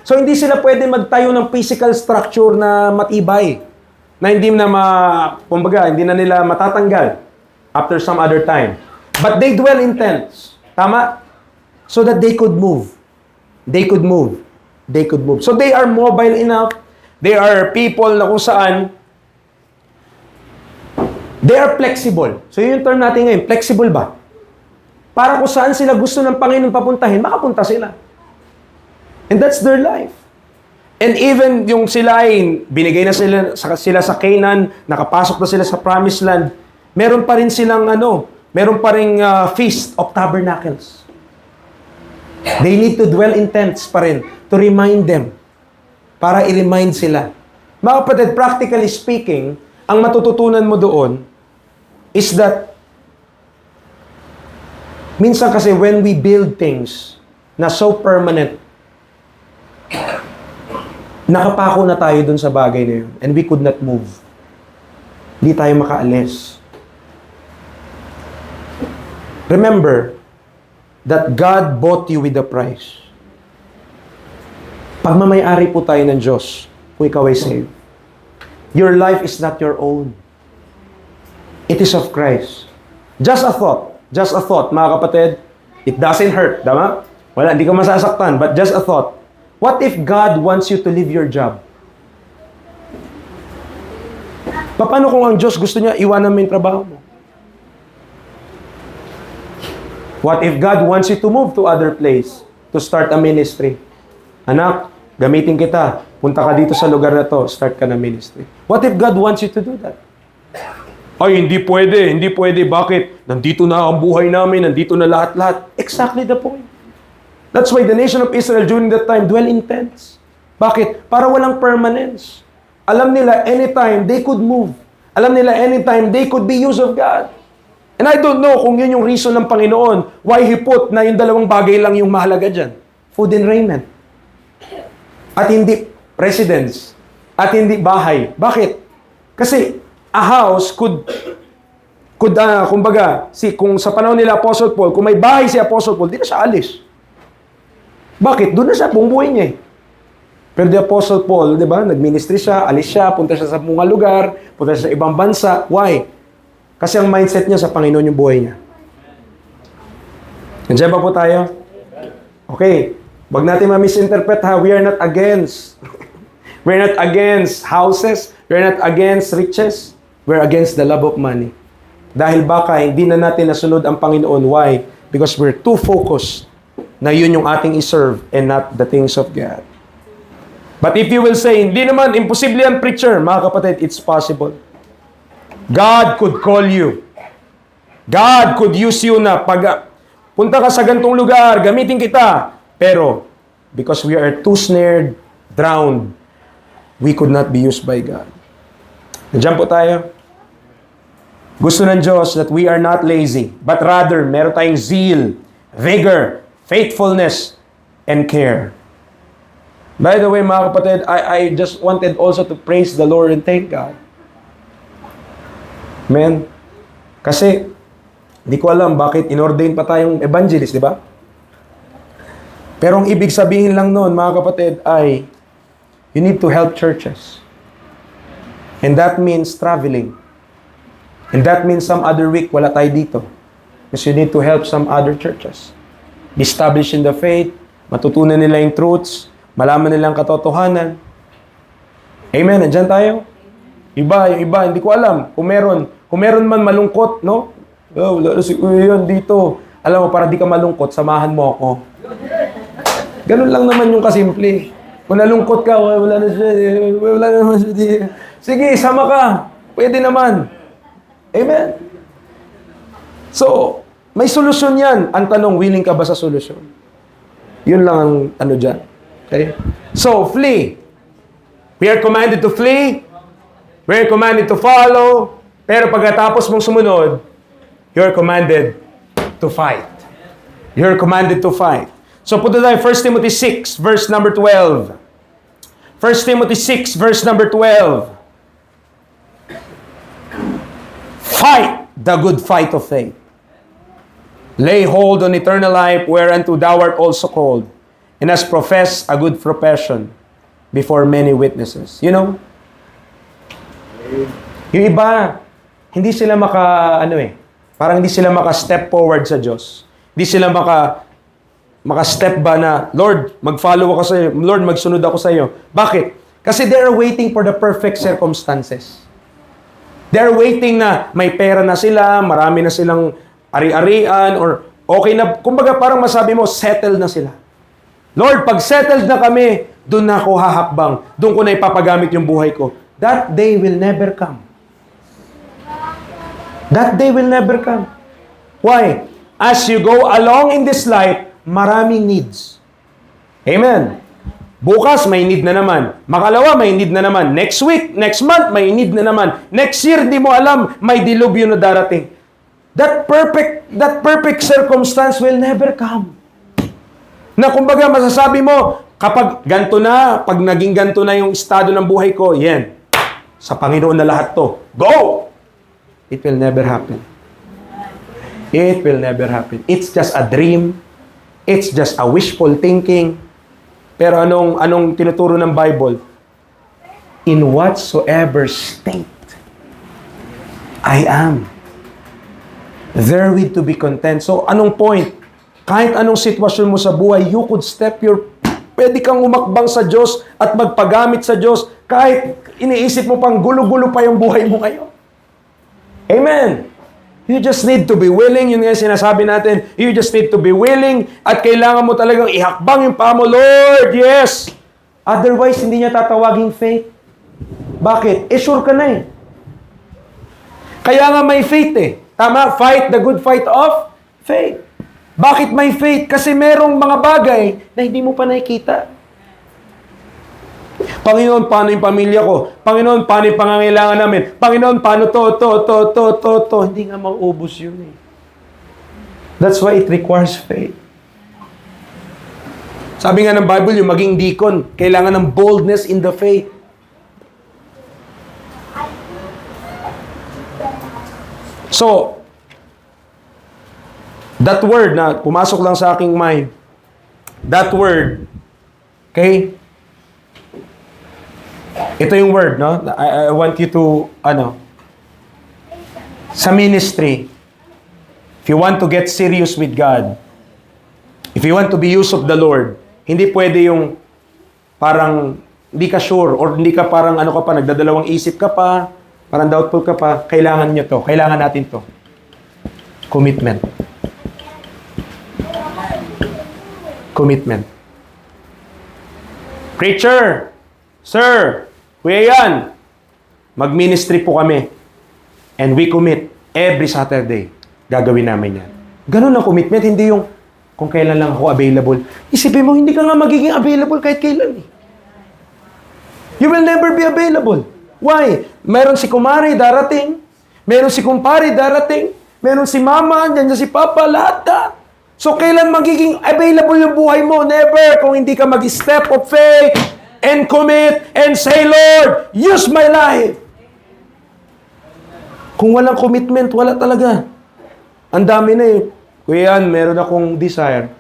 So, hindi sila pwede magtayo ng physical structure na matibay. Na hindi na hindi na nila matatanggal after some other time. But they dwell in tents. Tama? So that they could move. So, they are mobile enough. They are people na kung saan they are flexible. So, yun yung term natin ngayon. Flexible ba? Para kung saan sila gusto ng Panginoon papuntahin, makapunta sila. And that's their life. And even yung sila ay binigay na sila sa Canaan, nakapasok na sila sa Promised Land, meron pa rin silang Feast of Tabernacles. They need to dwell in tents pa rin to remind them. Para i-remind sila. Mga kapatid, practically speaking, ang matututunan mo doon is that minsan kasi when we build things na so permanent, nakapako na tayo dun sa bagay na yun and we could not move. Hindi tayo makaalis. Remember that God bought you with a price. Pagmamayari po tayo ng Diyos kung ikaw ay saved. Your life is not your own. It is of Christ. Just a thought. Just a thought, mga kapatid. It doesn't hurt, tama? Wala, hindi ka masasaktan, but just a thought. What if God wants you to leave your job? Paano kung ang Diyos gusto niya iwanan mo yung trabaho mo? What if God wants you to move to other place to start a ministry? Anak, gamitin kita. Punta ka dito sa lugar na to, start ka na ministry. What if God wants you to do that? Ay, hindi pwede, hindi pwede. Bakit? Nandito na ang buhay namin, nandito na lahat-lahat. Exactly the point. That's why the nation of Israel during that time dwell in tents. Bakit? Para walang permanence. Alam nila, anytime they could move. Alam nila, anytime they could be used of God. And I don't know kung yun yung reason ng Panginoon why He put na yung dalawang bagay lang yung mahalaga dyan. Food and raiment. At hindi residence. At hindi bahay. Bakit? Kasi a house kumbaga, kung sa panahon nila Apostle Paul, kung may bahay si Apostle Paul, di na siya alis. Bakit? Doon na siya, buong buhay niya eh. Pero the Apostle Paul, di ba, nag-ministry siya, alis siya, punta siya sa mga lugar, punta siya sa ibang bansa. Why? Kasi ang mindset niya sa Panginoon yung buhay niya. Nandiyan ba po tayo? Okay. Wag natin ma-misinterpret ha. We are not against. We're not against houses. We're not against riches. We're against the love of money. Dahil baka hindi na natin nasunod ang Panginoon. Why? Because we're too focused na yun yung ating iserve and not the things of God. But if you will say, hindi naman, imposible yan, preacher. Mga kapatid, it's possible. God could call you. God could use you na punta ka sa gantong lugar, gamitin kita. Pero, because we are too snared, drowned, we could not be used by God. Nandiyan po tayo. Gusto ng Diyos that we are not lazy, but rather, meron tayong zeal, vigor, faithfulness, and care. By the way, mga kapatid, I just wanted also to praise the Lord and thank God. Amen. Kasi, di ko alam bakit inordain pa tayong evangelist, di ba? Pero ang ibig sabihin lang noon, mga kapatid, ay you need to help churches. And that means traveling. And that means some other week, wala tayo dito. Because you need to help some other churches. Be established in the faith, matutunan nila yung truths, malaman nilang katotohanan. Amen, andyan tayo. Yung iba, hindi ko alam. Kung meron man malungkot, no? Oh, wala si Kuya yan dito. Alam mo, para di ka malungkot, samahan mo ako. Ganun lang naman yung kasimple. Kung nalungkot ka, wala na siya. Wala na naman siya. Sige, sama ka. Pwede naman. Amen. So, may solusyon yan. Ang tanong, willing ka ba sa solusyon? Yun lang ang ano dyan. Okay? So, flee. We are commanded to flee. We are commanded to follow. Pero pagkatapos mong sumunod, you are commanded to fight. You are commanded to fight. So, punta tayo 1 Timothy 6, verse number 12. 1 Timothy 6, verse number 12. Fight the good fight of faith. Lay hold on eternal life, whereunto thou art also called, and hast professed a good profession before many witnesses. You know? Yung iba, hindi sila parang hindi sila maka-step forward sa Diyos. Hindi sila maka-step ba na, Lord, mag-follow ako sa iyo. Lord, magsunod ako sa iyo. Bakit? Kasi they are waiting for the perfect circumstances. They are waiting na may pera na sila, marami na silang ari-arian, or okay na, kumbaga parang masabi mo, settled na sila. Lord, pag settled na kami, doon na ako hahakbang. Doon ko na ipapagamit yung buhay ko. That day will never come. That day will never come. Why? As you go along in this life, maraming needs. Amen. Bukas, may need na naman. Makalawa, may need na naman. Next week, next month, may need na naman. Next year, di mo alam, may dilubyo na darating. That perfect circumstance will never come. Na kumbaga, masasabi mo, kapag ganto na, pag naging ganto na yung estado ng buhay ko, yan, sa Panginoon na lahat to. Go! It will never happen. It will never happen. It's just a dream. It's just a wishful thinking. Pero anong tinuturo ng Bible? In whatsoever state I am, Therewith to be content. So, anong point? Kahit anong sitwasyon mo sa buhay, you could pwede kang umakbang sa Diyos at magpagamit sa Diyos kahit iniisip mo pang gulo-gulo pa yung buhay mo ngayon. Amen. You just need to be willing. Yun nga sinasabi natin. You just need to be willing at kailangan mo talagang ihakbang yung paa mo, Lord, yes! Otherwise, hindi niya tatawaging faith. Bakit? Sure ka na eh. Kaya nga may faith eh. Tama? Fight the good fight of faith. Bakit may faith? Kasi merong mga bagay na hindi mo pa nakikita. Panginoon, paano yung pamilya ko? Panginoon, paano yung pangangailangan namin? Panginoon, paano to? Hindi nga mauubos yun eh. That's why it requires faith. Sabi nga ng Bible, yung maging deacon, kailangan ng boldness in the faith. So, that word na pumasok lang sa aking mind, that word, okay? Ito yung word, no? I want you to, sa ministry, if you want to get serious with God, if you want to be used of the Lord, hindi pwede yung parang hindi ka sure or hindi ka parang nagdadalawang isip ka pa, parang doubtful ka pa, kailangan nyo to, kailangan natin to. Commitment. Commitment. Preacher, sir, Kuya Yan, mag-ministry po kami. And we commit every Saturday. Gagawin namin yan. Ganun ang commitment, hindi yung kung kailan lang ako available. Isipin mo, hindi ka nga magiging available kahit kailan eh. You will never be available. Why? Meron si kumari darating, meron si kumpare darating, meron si mama, nandiyan si papa, lahat na. So, kailan magiging available yung buhay mo? Never. Kung hindi ka mag-step of faith and commit and say, Lord, use my life. Kung walang commitment, wala talaga. Ang dami na eh. Kuya, meron akong desire.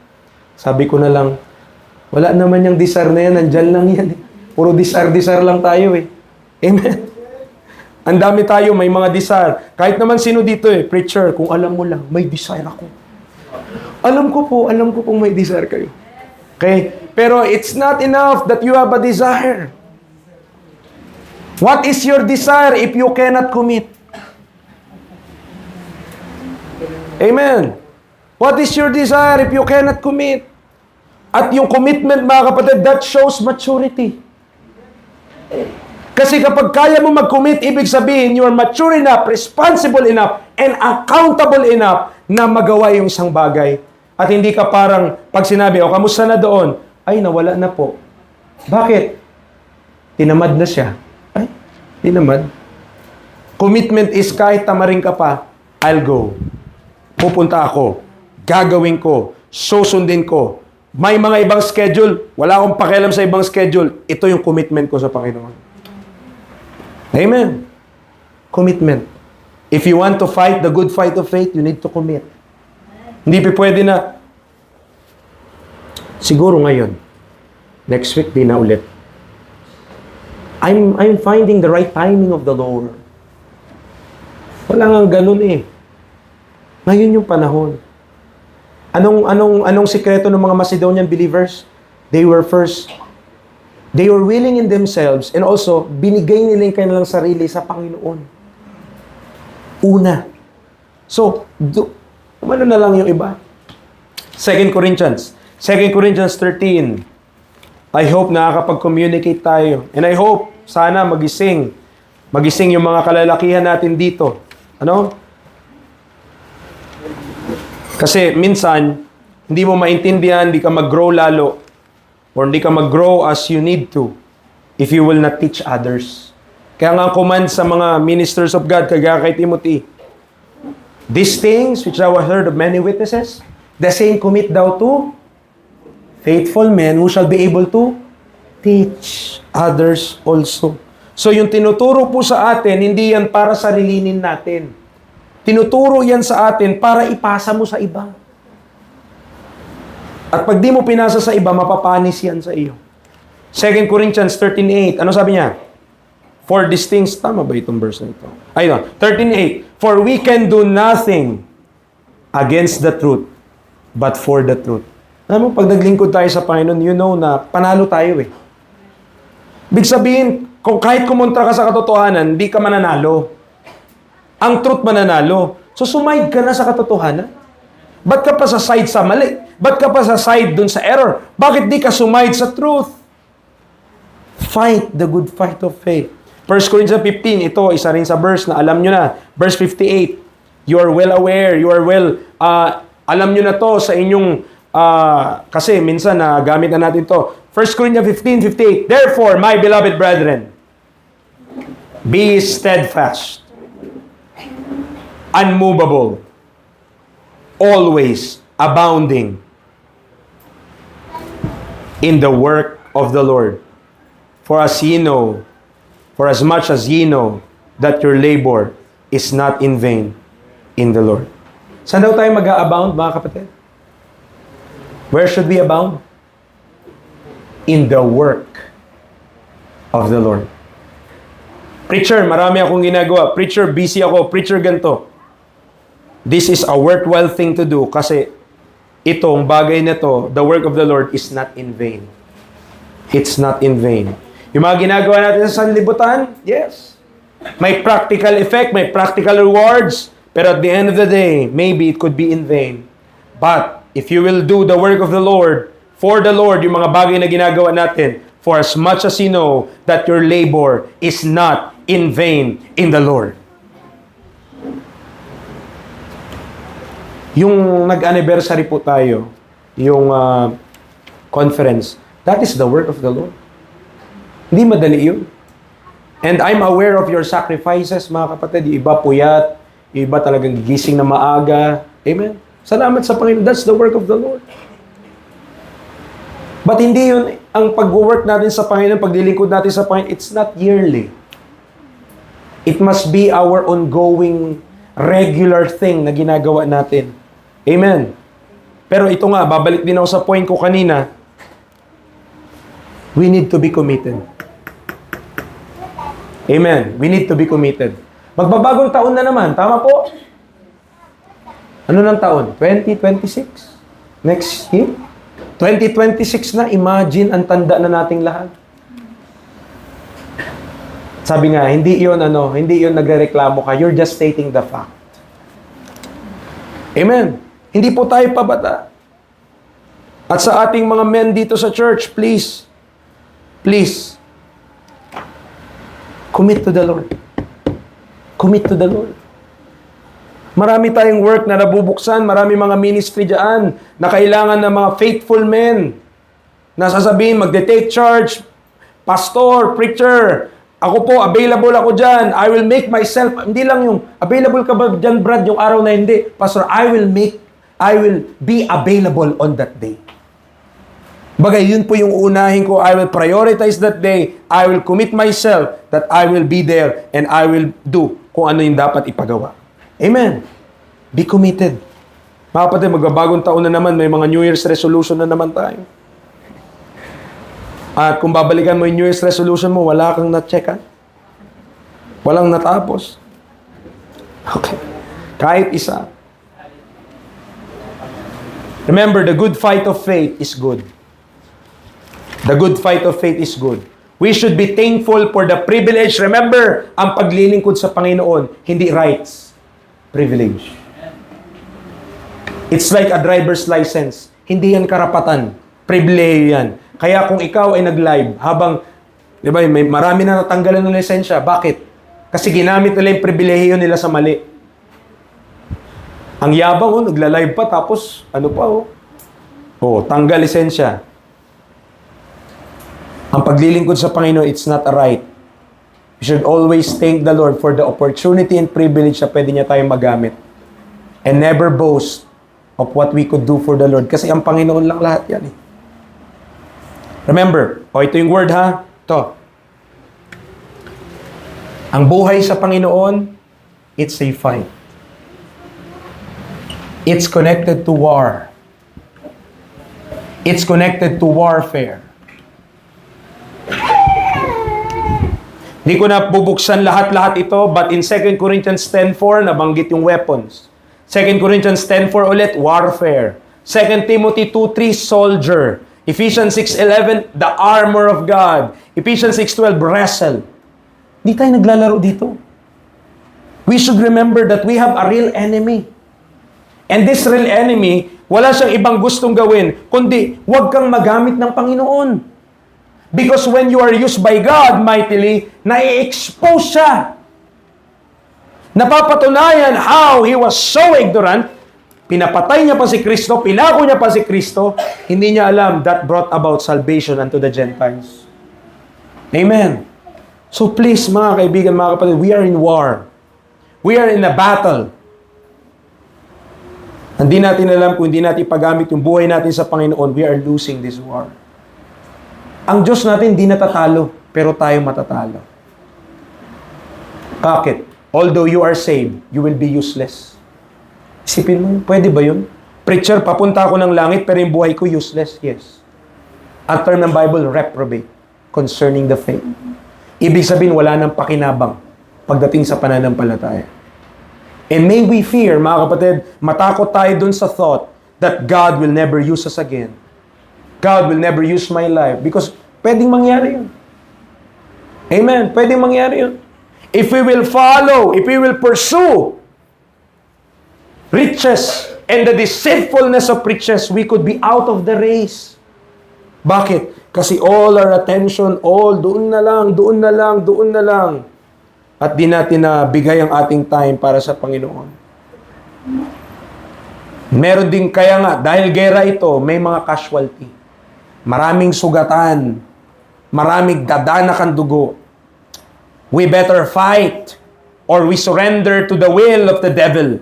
Sabi ko na lang, wala naman yung desire na yan, nandyan lang yan. Puro desire lang tayo eh. Amen. Ang dami tayo, may mga desire. Kahit naman sino dito eh, preacher, kung alam mo lang, may desire ako. Alam ko pong may desire kayo. Okay? Pero it's not enough that you have a desire. What is your desire if you cannot commit? Amen. What is your desire if you cannot commit? At yung commitment, mga kapatid, that shows maturity. Kasi kapag kaya mo mag-commit, ibig sabihin, you are mature enough, responsible enough, and accountable enough na magawa yung isang bagay. At hindi ka parang, pag sinabi, kamusta na doon? Ay, nawala na po. Bakit? Tinamad na siya. Ay, tinamad. Commitment is kahit tamaring ka pa, I'll go. Pupunta ako. Gagawin ko. Susundin ko. May mga ibang schedule. Wala akong pakialam sa ibang schedule. Ito yung commitment ko sa Panginoon. Amen. Commitment. If you want to fight the good fight of faith, you need to commit. Hindi pa pwede na, siguro ngayon, next week, di na ulit. I'm finding the right timing of the Lord. Wala nga ganun eh. Ngayon yung panahon. Anong sikreto ng mga Macedonian believers? They were willing in themselves and also binigay nila yung kanilang sarili sa Panginoon. Una. So, ano na lang yung iba? 2 Corinthians 13. I hope nakakapag-communicate tayo. And I hope, sana magising yung mga kalalakihan natin dito. Kasi minsan, hindi mo maintindihan, hindi ka mag-grow lalo, or hindi ka mag-grow as you need to if you will not teach others. Kaya nga command sa mga ministers of God, kagaya kay Timothy, these things which thou hast heard of many witnesses, the same commit thou to faithful men who shall be able to teach others also. So yung tinuturo po sa atin, hindi yan para sarilinin natin. Tinuturo yan sa atin para ipasa mo sa iba. At pag di mo pinasa sa iba, mapapanis yan sa iyo. 2 Corinthians 13:8. Ano sabi niya? For these things, tama ba itong verse na ito? Ayun, 13:8. For we can do nothing against the truth, but for the truth. Alam mo, pag naglingkod tayo sa Panginoon, you know na panalo tayo eh. Big sabihin, kung kahit kumontra ka sa katotohanan, hindi ka mananalo. Ang truth mananalo. So sumide ka na sa katotohanan. Ba't ka pa sa side sa mali? Ba't ka pa sa side dun sa error? Bakit di ka sumide sa truth? Fight the good fight of faith. 1 Corinthians 15, ito, isa rin sa verse na alam nyo na. Verse 58, you are well aware, alam nyo na to sa inyong, kasi minsan gamit na natin to. 1 Corinthians 15:58, therefore, my beloved brethren, be steadfast, unmovable, always abounding in the work of the Lord. For as much as ye know that your labor is not in vain in the Lord. Saan daw tayo mag-a-abound, mga kapatid? Where should we abound? In the work of the Lord. Preacher, marami akong ginagawa. Preacher, busy ako. Preacher, ganito. This is a worthwhile thing to do kasi itong bagay na to, the work of the Lord is not in vain. It's not in vain. Yung mga ginagawa natin sa sanlibutan, yes. May practical effect, may practical rewards, pero at the end of the day, maybe it could be in vain. But if you will do the work of the Lord, for the Lord, yung mga bagay na ginagawa natin, for as much as you know that your labor is not in vain in the Lord. Yung nag-anniversary po tayo, yung conference, that is the work of the Lord. Hindi madali yun. And I'm aware of your sacrifices, mga kapatid. Yung iba puyat, yung iba talagang gising na maaga. Amen. Salamat sa Panginoon. That's the work of the Lord. But hindi yun, ang pag-work natin sa Panginoon, paglilingkod natin sa Panginoon, it's not yearly. It must be our ongoing, regular thing na ginagawa natin. Amen. Pero ito nga, babalik din ako sa point ko kanina, we need to be committed. Amen. We need to be committed. Magbabagong taon na naman. Tama po? Ano ng taon? 2026? Next year? 2026 na, imagine, ang tanda na nating lahat. Sabi nga, hindi yun nagrereklamo ka. You're just stating the fact. Amen. Hindi po tayo pabata. At sa ating mga men dito sa church, please, commit to the Lord. Commit to the Lord. Marami tayong work na nabubuksan, marami mga ministry dyan na kailangan ng mga faithful men na sasabihin, magde-take charge, pastor, preacher, ako po, available ako dyan. I will make myself, hindi lang yung, available ka ba dyan, Brad, yung araw na hindi. Pastor, I will be available on that day. Bagay, yun po yung unahin ko. I will prioritize that day. I will commit myself that I will be there and I will do kung ano yung dapat ipagawa. Amen. Be committed. Mga kapatid, magbabagong taon na naman, may mga New Year's resolution na naman tayo. At kung babalikan mo yung New Year's resolution mo, wala kang na-checkan. Walang natapos. Okay. Kahit isa. Remember, the good fight of faith is good. The good fight of faith is good. We should be thankful for the privilege. Remember, ang paglilingkod sa Panginoon, hindi rights, privilege. It's like a driver's license. Hindi yan karapatan. Privilege yan. Kaya kung ikaw ay nag-live, habang, di ba, may marami na natanggalan ng lisensya. Bakit? Kasi ginamit nila yung pribilehiyo nila sa mali. Ang yabang, nagla-live pa, tapos, tanggal lisensya. Ang paglilingkod sa Panginoon, it's not a right. We should always thank the Lord for the opportunity and privilege na pwede niya tayong magamit. And never boast of what we could do for the Lord. Kasi ang Panginoon lang lahat yan eh. Remember, ito yung word ha. Ito. Ang buhay sa Panginoon, it's a fight. It's connected to war. It's connected to warfare. Hindi ko na bubuksan lahat-lahat ito, but in 2 Corinthians 10:4, nabanggit yung weapons. 2 2 Corinthians 10:4 ulit, warfare. 2 Timothy 2:3, soldier. Ephesians 6:11, the armor of God. Ephesians 6:12, wrestle. Hindi tayo naglalaro dito. We should remember that we have a real enemy. And this real enemy, wala siyang ibang gustong gawin, kundi huwag kang magamit ng Panginoon. Because when you are used by God mightily, na-expose siya. Napapatunayan how He was so ignorant, pinapatay niya pa si Kristo, pinako niya pa si Kristo, hindi niya alam that brought about salvation unto the Gentiles. Amen. So please, mga kaibigan, mga kapatid, we are in war. We are in a battle. Hindi natin alam kung hindi natin paggamit yung buhay natin sa Panginoon, we are losing this war. Ang Diyos natin hindi natatalo, pero tayo matatalo. Bakit? Although you are saved, you will be useless. Isipin mo, pwede ba yun? Preacher, papunta ako ng langit, pero yung buhay ko useless. Yes. Ang term ng Bible, reprobate, concerning the faith. Ibig sabihin, wala nang pakinabang pagdating sa pananampalataya. And may we fear, mga kapatid, matakot tayo dun sa thought that God will never use us again. God will never use my life. Because pwedeng mangyari yun. Amen. Pwedeng mangyari yun. If we will follow, if we will pursue riches and the deceitfulness of riches, we could be out of the race. Bakit? Kasi all our attention, all doon na lang, doon na lang, doon na lang. At di natin na bigay ang ating time para sa Panginoon. Meron din kaya nga, dahil gera ito, may mga casualty. Maraming sugatan. Maraming dadanakan dugo. We better fight or we surrender to the will of the devil.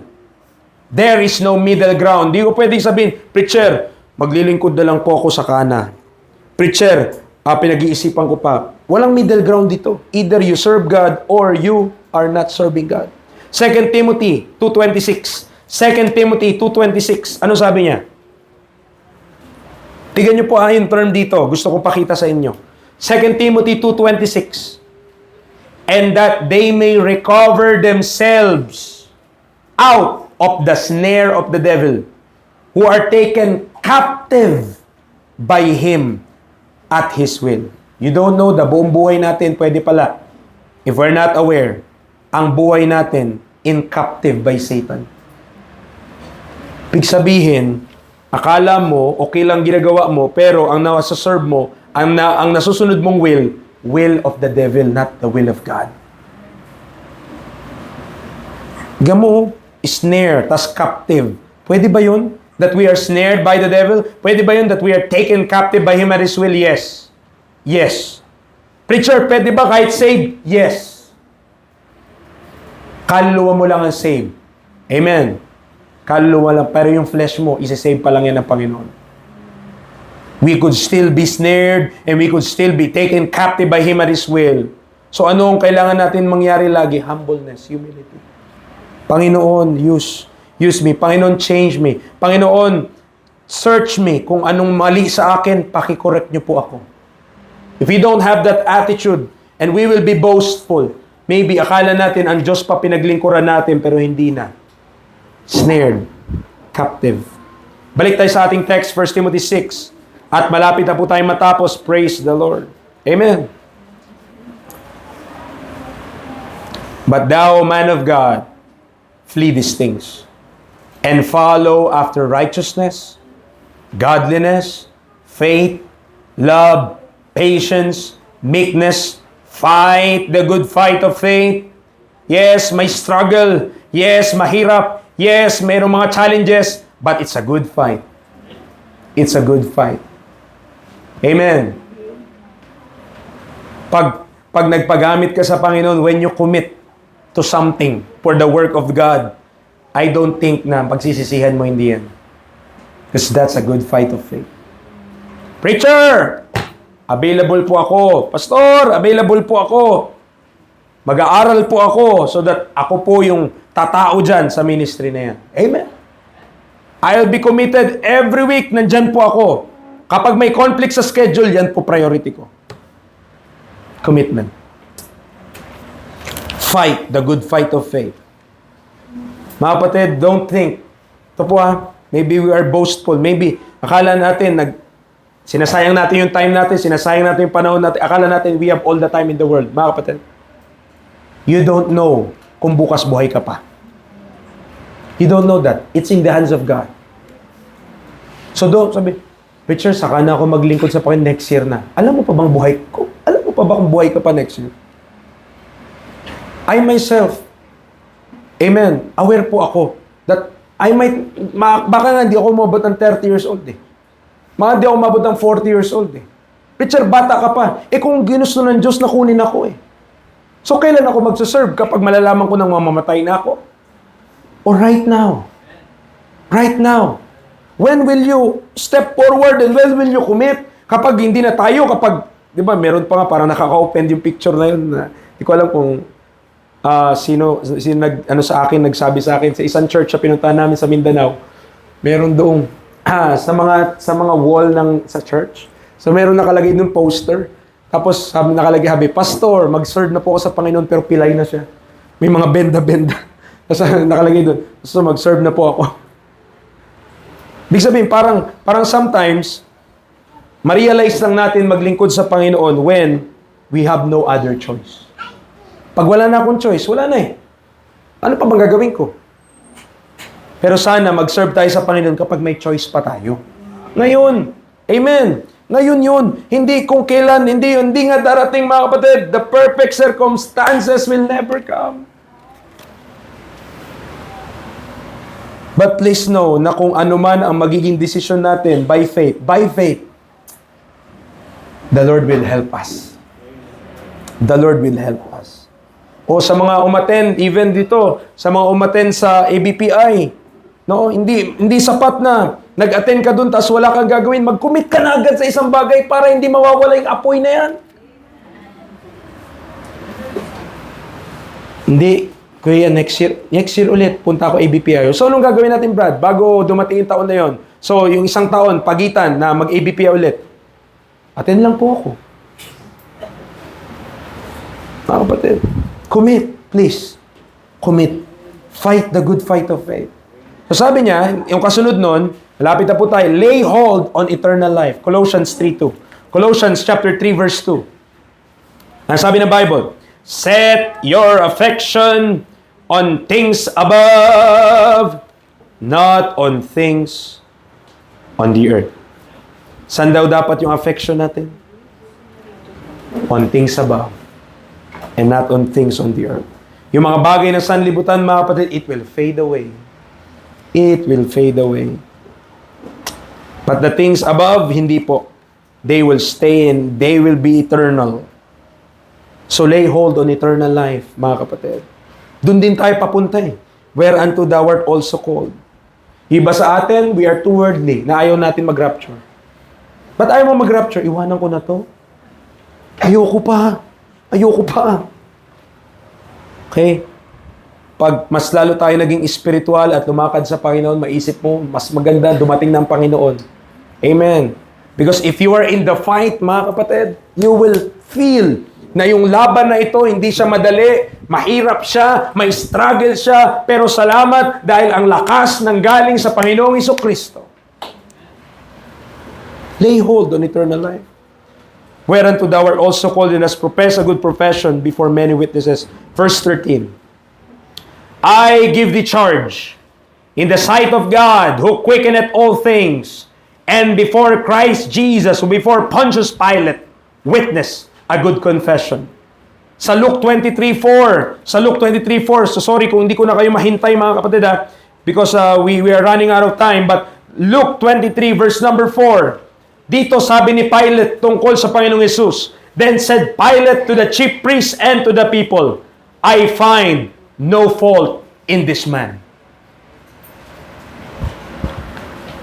There is no middle ground. Di ko pwedeng sabihin, preacher, maglilingkod na lang po ako sa kana. Preacher, pinag-iisipan ko pa. Walang middle ground dito. Either you serve God or you are not serving God. 2 Timothy 2:26. 2 Timothy 2:26. Ano sabi niya? Tignan niyo po yung term dito. Gusto ko pakita sa inyo. 2 Timothy 2:26. And that they may recover themselves out of the snare of the devil, who are taken captive by him at his will. You don't know, the buong buhay natin, pwede pala, if we're not aware, ang buhay natin in captive by Satan. Ibig sabihin, akala mo, okay lang ginagawa mo, pero ang nasa-serve mo, ang nasusunod mong will of the devil, not the will of God. Gamo, snare, tas captive. Pwede ba yun? That we are snared by the devil? Pwede ba yun that we are taken captive by him at his will? Yes. Yes. Preacher, pwede ba kahit saved? Yes. Kaluluwa mo lang ang saved. Amen. Kaluluwa lang. Pero yung flesh mo, isa-save pa lang yan ng Panginoon. We could still be snared and we could still be taken captive by him at his will. So ano ang kailangan natin mangyari lagi? Humbleness, humility. Panginoon, use me. Panginoon, change me. Panginoon, search me. Kung anong mali sa akin, pakicorrect niyo po ako. If we don't have that attitude, and we will be boastful, maybe akala natin ang Diyos pa pinaglingkuran natin, pero hindi na. Snared, captive. Balik tayo sa ating text, 1 Timothy 6. At malapit na po tayo matapos. Praise the Lord. Amen. But thou, man of God, flee these things, and follow after righteousness, godliness, faith, love, patience, meekness. Fight the good fight of faith. Yes, may struggle. Yes, mahirap. Yes, mayroong mga challenges. But it's a good fight. It's a good fight. Amen. Pag nagpagamit ka sa Panginoon, when you commit to something for the work of God, I don't think na pagsisisihan mo hindi yan. Because that's a good fight of faith. Preacher! Available po ako. Pastor, available po ako. Mag-aaral po ako so that ako po yung tatao dyan sa ministry na yan. Amen. I'll be committed every week. Nandyan po ako. Kapag may conflict sa schedule, yan po priority ko. Commitment. Fight the good fight of faith. Mga kapatid, don't think Ito po maybe we are boastful. Maybe akala natin, sinasayang natin yung time natin, sinasayang natin yung panahon natin. Akala natin we have all the time in the world. Mga kapatid, you don't know kung bukas buhay ka pa. You don't know that. It's in the hands of God. So don't sabi, Preacher, saka na ako maglingkod sa Panginoon next year na. Alam mo pa bang buhay ko? Alam mo pa ba kung buhay ka pa next year? I myself, amen, aware po ako that I might, baka nga hindi ako umabot ng 30 years old eh. Baka hindi ako umabot ng 40 years old eh. Preacher, bata ka pa. Kung ginusto ng Diyos na kunin ako eh. So kailan ako magsaserve? Kapag malalaman ko nang mamamatay na ako? Or right now? Right now? When will you step forward and when will you commit? Kapag hindi na tayo, di ba, meron pa nga parang nakaka-open yung picture na yun. Hindi ko alam kung sino nagsabi sa akin sa isang church na pinuntahan namin sa Mindanao. Meron doong sa mga wall sa church. So meron nakalagay doon poster. Tapos nakalagay, Pastor, mag-serve na po ako sa Panginoon pero pilay na siya. May mga benda-benda. Tapos nakalagay doon, so mag-serve na po ako. Ibig sabihin, parang sometimes, ma-realize lang natin maglingkod sa Panginoon when we have no other choice. Pag wala na akong choice, wala na eh. Ano pa bang gagawin ko? Pero sana mag-serve tayo sa Panginoon kapag may choice pa tayo. Ngayon, amen. Ngayon yun. Hindi kung kailan, hindi nga darating mga kapatid. The perfect circumstances will never come. But please know na kung ano man ang magiging decision natin by faith, the Lord will help us. The Lord will help us. O sa mga umattend, even dito, sa mga umattend sa ABPI, no, hindi sapat na nag-attend ka dun tapos wala kang gagawin. Mag-commit ka na agad sa isang bagay para hindi mawawala yung apoy na yan. Hindi. Kuya, next year ulit, punta ako ABPI. So, anong gagawin natin, Brad? Bago dumating yung taon na yon. So, yung isang taon, pagitan na mag-ABPI ulit. Attend lang po ako. Mga kapatid, commit, please. Commit. Fight the good fight of faith. So, sabi niya, yung kasunod nun, malapit na po tayo, lay hold on eternal life. Colossians 3:2. Colossians chapter 3, verse 2. Ang sabi ng Bible, set your affection on things above, not on things on the earth. Saan daw dapat yung affection natin? On things above, and not on things on the earth. Yung mga bagay na sanlibutan, mga kapatid, it will fade away. It will fade away. But the things above, hindi po. They will stay and they will be eternal. So lay hold on eternal life, mga kapatid. Doon din tayo papunta eh. Whereunto thou art also called. Iba sa atin, we are too worldly, na ayaw natin mag-rapture. Ba't ayaw mo mag-rapture? Iwanan ko na to. Ayoko pa. Okay? Pag mas lalo tayo naging spiritual at lumakad sa Panginoon, maisip mo, mas maganda dumating ng Panginoon. Amen. Because if you are in the fight, mga kapatid, you will feel na yung laban na ito, hindi siya madali, mahirap siya, may struggle siya, pero salamat dahil ang lakas ng galing sa Panginoong Jesucristo. Lay hold on eternal life. Whereunto thou art also called and hast professed a good profession before many witnesses. Verse 13. I give thee charge in the sight of God, who quickeneth all things, and before Christ Jesus, who before Pontius Pilate, witness a good confession. Sa Luke 23:4, so sorry kung hindi ko na kayo mahintay mga kapatid because we are running out of time, but Luke 23 verse number 4, dito sabi ni Pilate tungkol sa Panginoong Jesus, then said Pilate to the chief priests and to the people, I find no fault in this man.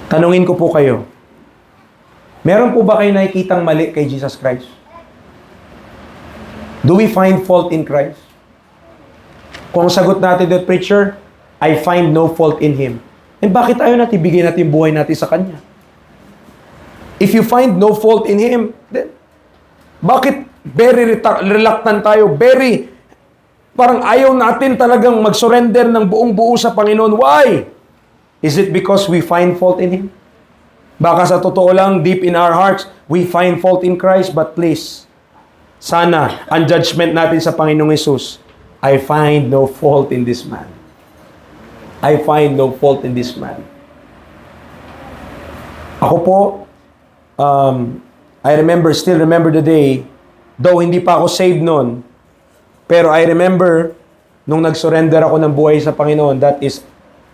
Tanungin ko po kayo, meron po ba kayo nakikitang mali kay Jesus Christ? Do we find fault in Christ? Kung sagot natin, the preacher, I find no fault in Him. And bakit ayaw natin bigay natin buhay natin sa Kanya? If you find no fault in Him, then bakit very reluctant tayo? Parang ayaw natin talagang mag-surrender ng buong buo sa Panginoon. Why? Is it because we find fault in Him? Baka sa totoo lang, deep in our hearts, we find fault in Christ, but please, sana, ang judgment natin sa Panginoong Hesus, I find no fault in this man. I find no fault in this man. Ako po, still remember the day, though hindi pa ako saved noon, pero I remember, nung nag-surrender ako ng buhay sa Panginoon, that is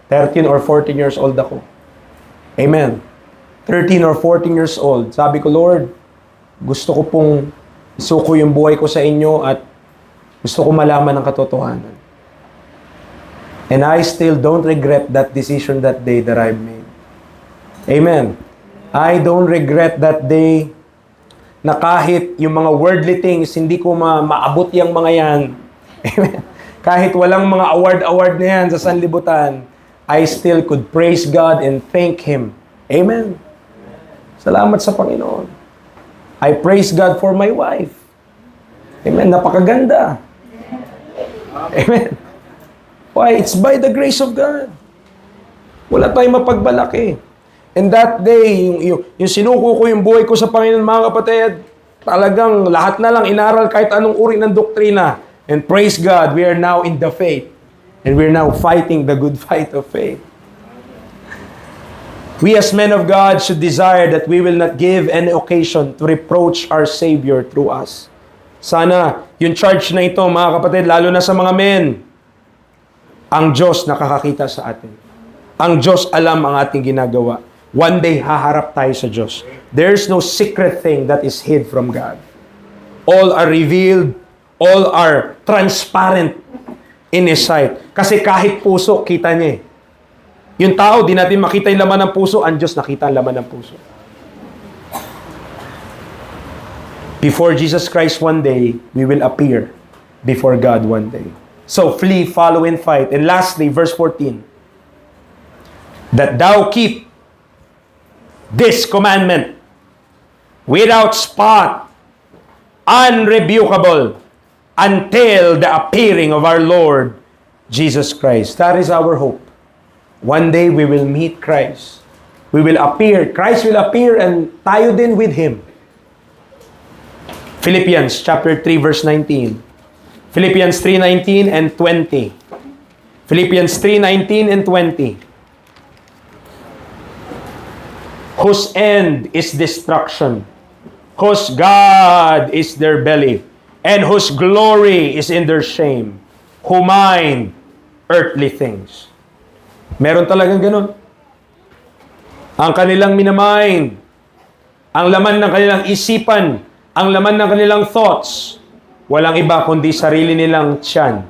13 or 14 years old ako. Amen. 13 or 14 years old. Sabi ko, Lord, gusto ko pong isuko yung buhay ko sa inyo at gusto ko malaman ang katotohanan. And I still don't regret that decision that day that I made. Amen. I don't regret that day na kahit yung mga worldly things, hindi ko maabot yung mga yan. Amen. Kahit walang mga award na yan sa sanlibutan, I still could praise God and thank Him. Amen. Salamat sa Panginoon. I praise God for my wife. Amen. Napakaganda. Amen. Why? It's by the grace of God. Wala tayong mapagbalaki. And that day, yung sinuko ko yung buhay ko sa Panginoon, mga kapatid, talagang lahat na lang inaral kahit anong uri ng doktrina. And praise God, we are now in the faith. And we're now fighting the good fight of faith. We as men of God should desire that we will not give any occasion to reproach our Savior through us. Sana, yung charge na ito, mga kapatid, lalo na sa mga men, ang Diyos nakakakita sa atin. Ang Diyos alam ang ating ginagawa. One day, haharap tayo sa Diyos. There's no secret thing that is hid from God. All are revealed, all are transparent in His sight. Kasi kahit puso, kita niya eh. Yung tao, di natin makita yung laman ng puso, ang Diyos nakita ang laman ng puso. Before Jesus Christ one day, we will appear before God one day. So, flee, follow, and fight. And lastly, verse 14. That thou keep this commandment without spot, unrebukable, until the appearing of our Lord Jesus Christ. That is our hope. One day we will meet Christ. We will appear. Christ will appear and tayo din with Him. Philippians chapter 3 verse 19. Philippians 3:19 and 20. Philippians 3:19 and 20. Whose end is destruction, whose God is their belly, and whose glory is in their shame, who mind earthly things. Meron talagang ganun. Ang kanilang minamind, ang laman ng kanilang isipan, ang laman ng kanilang thoughts, walang iba kundi sarili nilang tiyan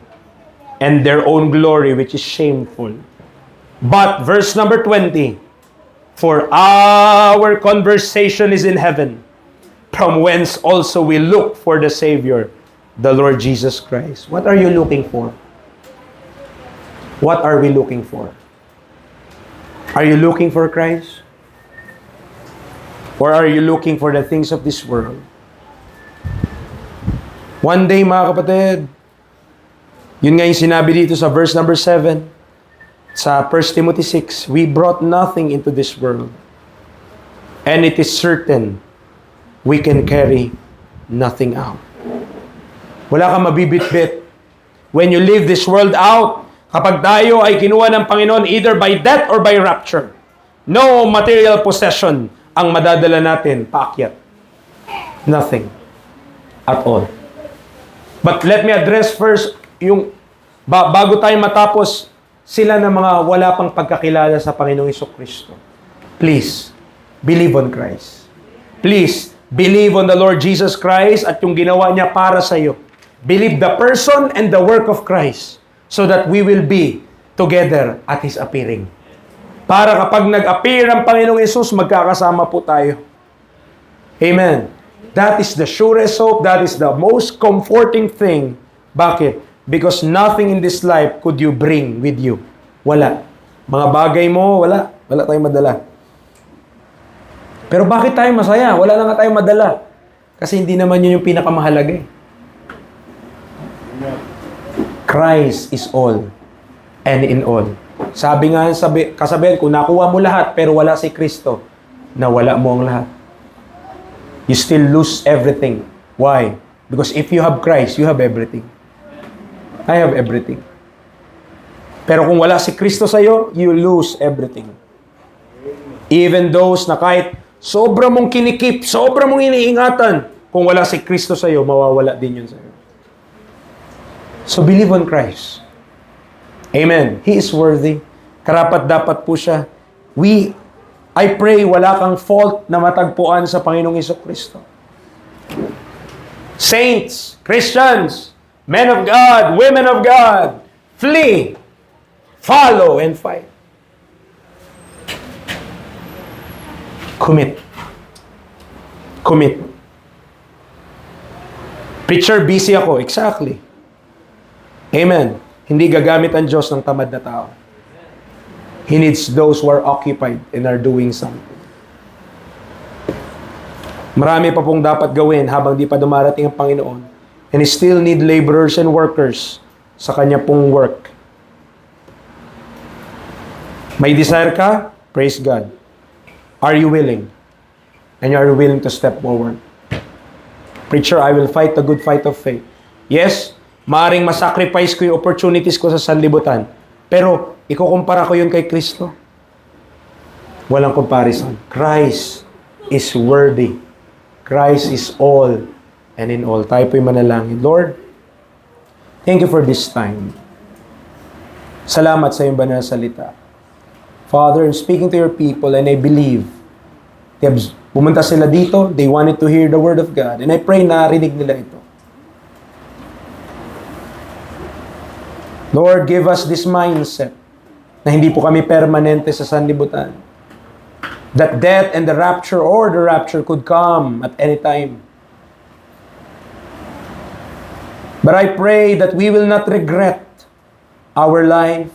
and their own glory, which is shameful. But, verse number 20, for our conversation is in heaven, from whence also we look for the Savior, the Lord Jesus Christ. What are you looking for? What are we looking for? Are you looking for Christ? Or are you looking for the things of this world? One day, mga kapatid, yun nga yung sinabi dito sa verse number 7, sa 1 Timothy 6, we brought nothing into this world, and it is certain we can carry nothing out. Wala kang mabibitbit. When you leave this world out, kapag tayo ay kinuha ng Panginoon either by death or by rapture, no material possession ang madadala natin paakyat. Nothing at all. But let me address first yung bago tayo matapos sila na mga wala pang pagkakilala sa Panginoong Hesukristo. Please, believe on Christ. Please, believe on the Lord Jesus Christ at yung ginawa niya para sa iyo. Believe the person and the work of Christ so that we will be together at His appearing. Para kapag nag-appear ang Panginoong Hesus, magkakasama po tayo. Amen. That is the surest hope. That is the most comforting thing. Bakit? Because nothing in this life could you bring with you. Wala. Mga bagay mo, wala. Wala tayong madala. Pero bakit tayo masaya? Wala na nga tayong madala. Kasi hindi naman yun yung pinakamahalaga eh. Christ is all and in all. Sabi nga kasabihan, kung nakuha mo lahat pero wala si Kristo, nawala mo ang lahat. You still lose everything. Why? Because if you have Christ, you have everything. I have everything. Pero kung wala si Kristo sa'yo, you lose everything. Even those na kahit sobra mong kinikip, sobra mong iniingatan, kung wala si Kristo sa'yo, mawawala din yun sa'yo. So believe on Christ. Amen. He is worthy. Karapat-dapat po siya. I pray wala kang fault na matagpuan sa Panginoong Jesucristo. Saints, Christians, men of God, women of God, flee, follow, and fight. Commit. Commit. Preacher, busy ako. Exactly. Amen. Hindi gagamit ang Diyos ng tamad na tao. He needs those who are occupied and are doing something. Marami pa pong dapat gawin habang di pa dumarating ang Panginoon. And He still need laborers and workers sa Kanya pong work. May desire ka? Praise God. Are you willing? And are you willing to step forward? Preacher, I will fight the good fight of faith. Yes, maaring masacrifice ko yung opportunities ko sa sanlibutan. Pero, ikukumpara ko yun kay Kristo. Walang comparison. Christ is worthy. Christ is all and in all. Tayo po'y manalangin. Lord, thank you for this time. Salamat sa iyong banal na salita. Father, I'm speaking to your people and I believe pumunta sila dito, they wanted to hear the word of God. And I pray na narinig nila ito. Lord, give us this mindset na hindi po kami permanente sa sanlibutan. That death and the rapture could come at any time. But I pray that we will not regret our life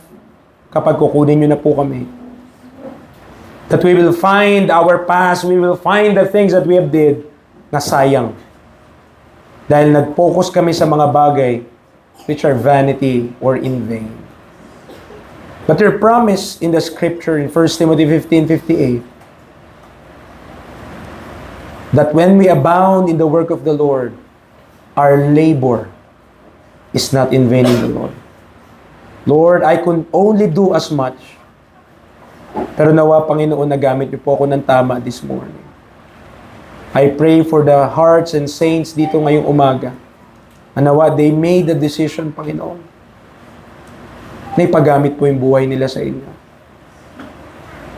kapag kukunin nyo na po kami. That we will find our past, we will find the things that we have did na sayang. Dahil nag-focus kami sa mga bagay which are vanity or in vain. But your promise in the scripture in 1 Timothy 15:58 that when we abound in the work of the Lord, our labor is not in vain in the Lord. Lord, I could only do as much. Pero nawa, Panginoon, nagamit niyo po ako ng tama this morning. I pray for the hearts and saints dito ngayong umaga. Nawa, they made the decision, Panginoon. Na ipagamit po yung buhay nila sa inyo.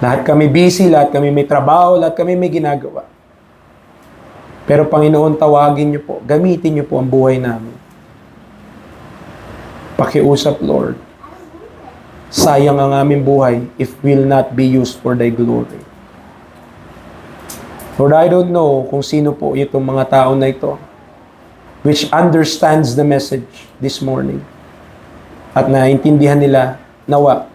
Lahat kami busy, lahat kami may trabaho, lahat kami may ginagawa. Pero Panginoon, tawagin niyo po, gamitin niyo po ang buhay namin. Pakiusap, Lord. Sayang ang aming buhay if will not be used for Thy glory. Lord, I don't know kung sino po itong mga tao na ito which understands the message this morning. At naintindihan nila, nawa,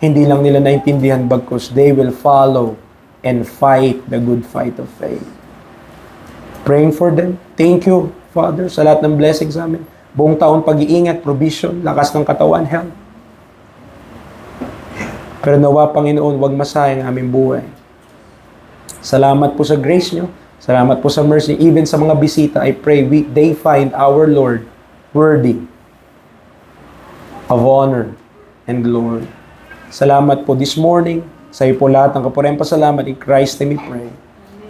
hindi lang nila naintindihan bagkus they will follow and fight the good fight of faith. Praying for them. Thank you, Father, sa lahat ng blessings amin. Buong taon pag-iingat, provision, lakas ng katawan, health. Pero nawa, Panginoon, huwag masayang aming buhay. Salamat po sa grace nyo. Salamat po sa mercy. Even sa mga bisita, I pray they find our Lord worthy of honor and glory. Salamat po this morning. Sa iyo po lahat ng kapurihan pasalamat. In Christ name we pray.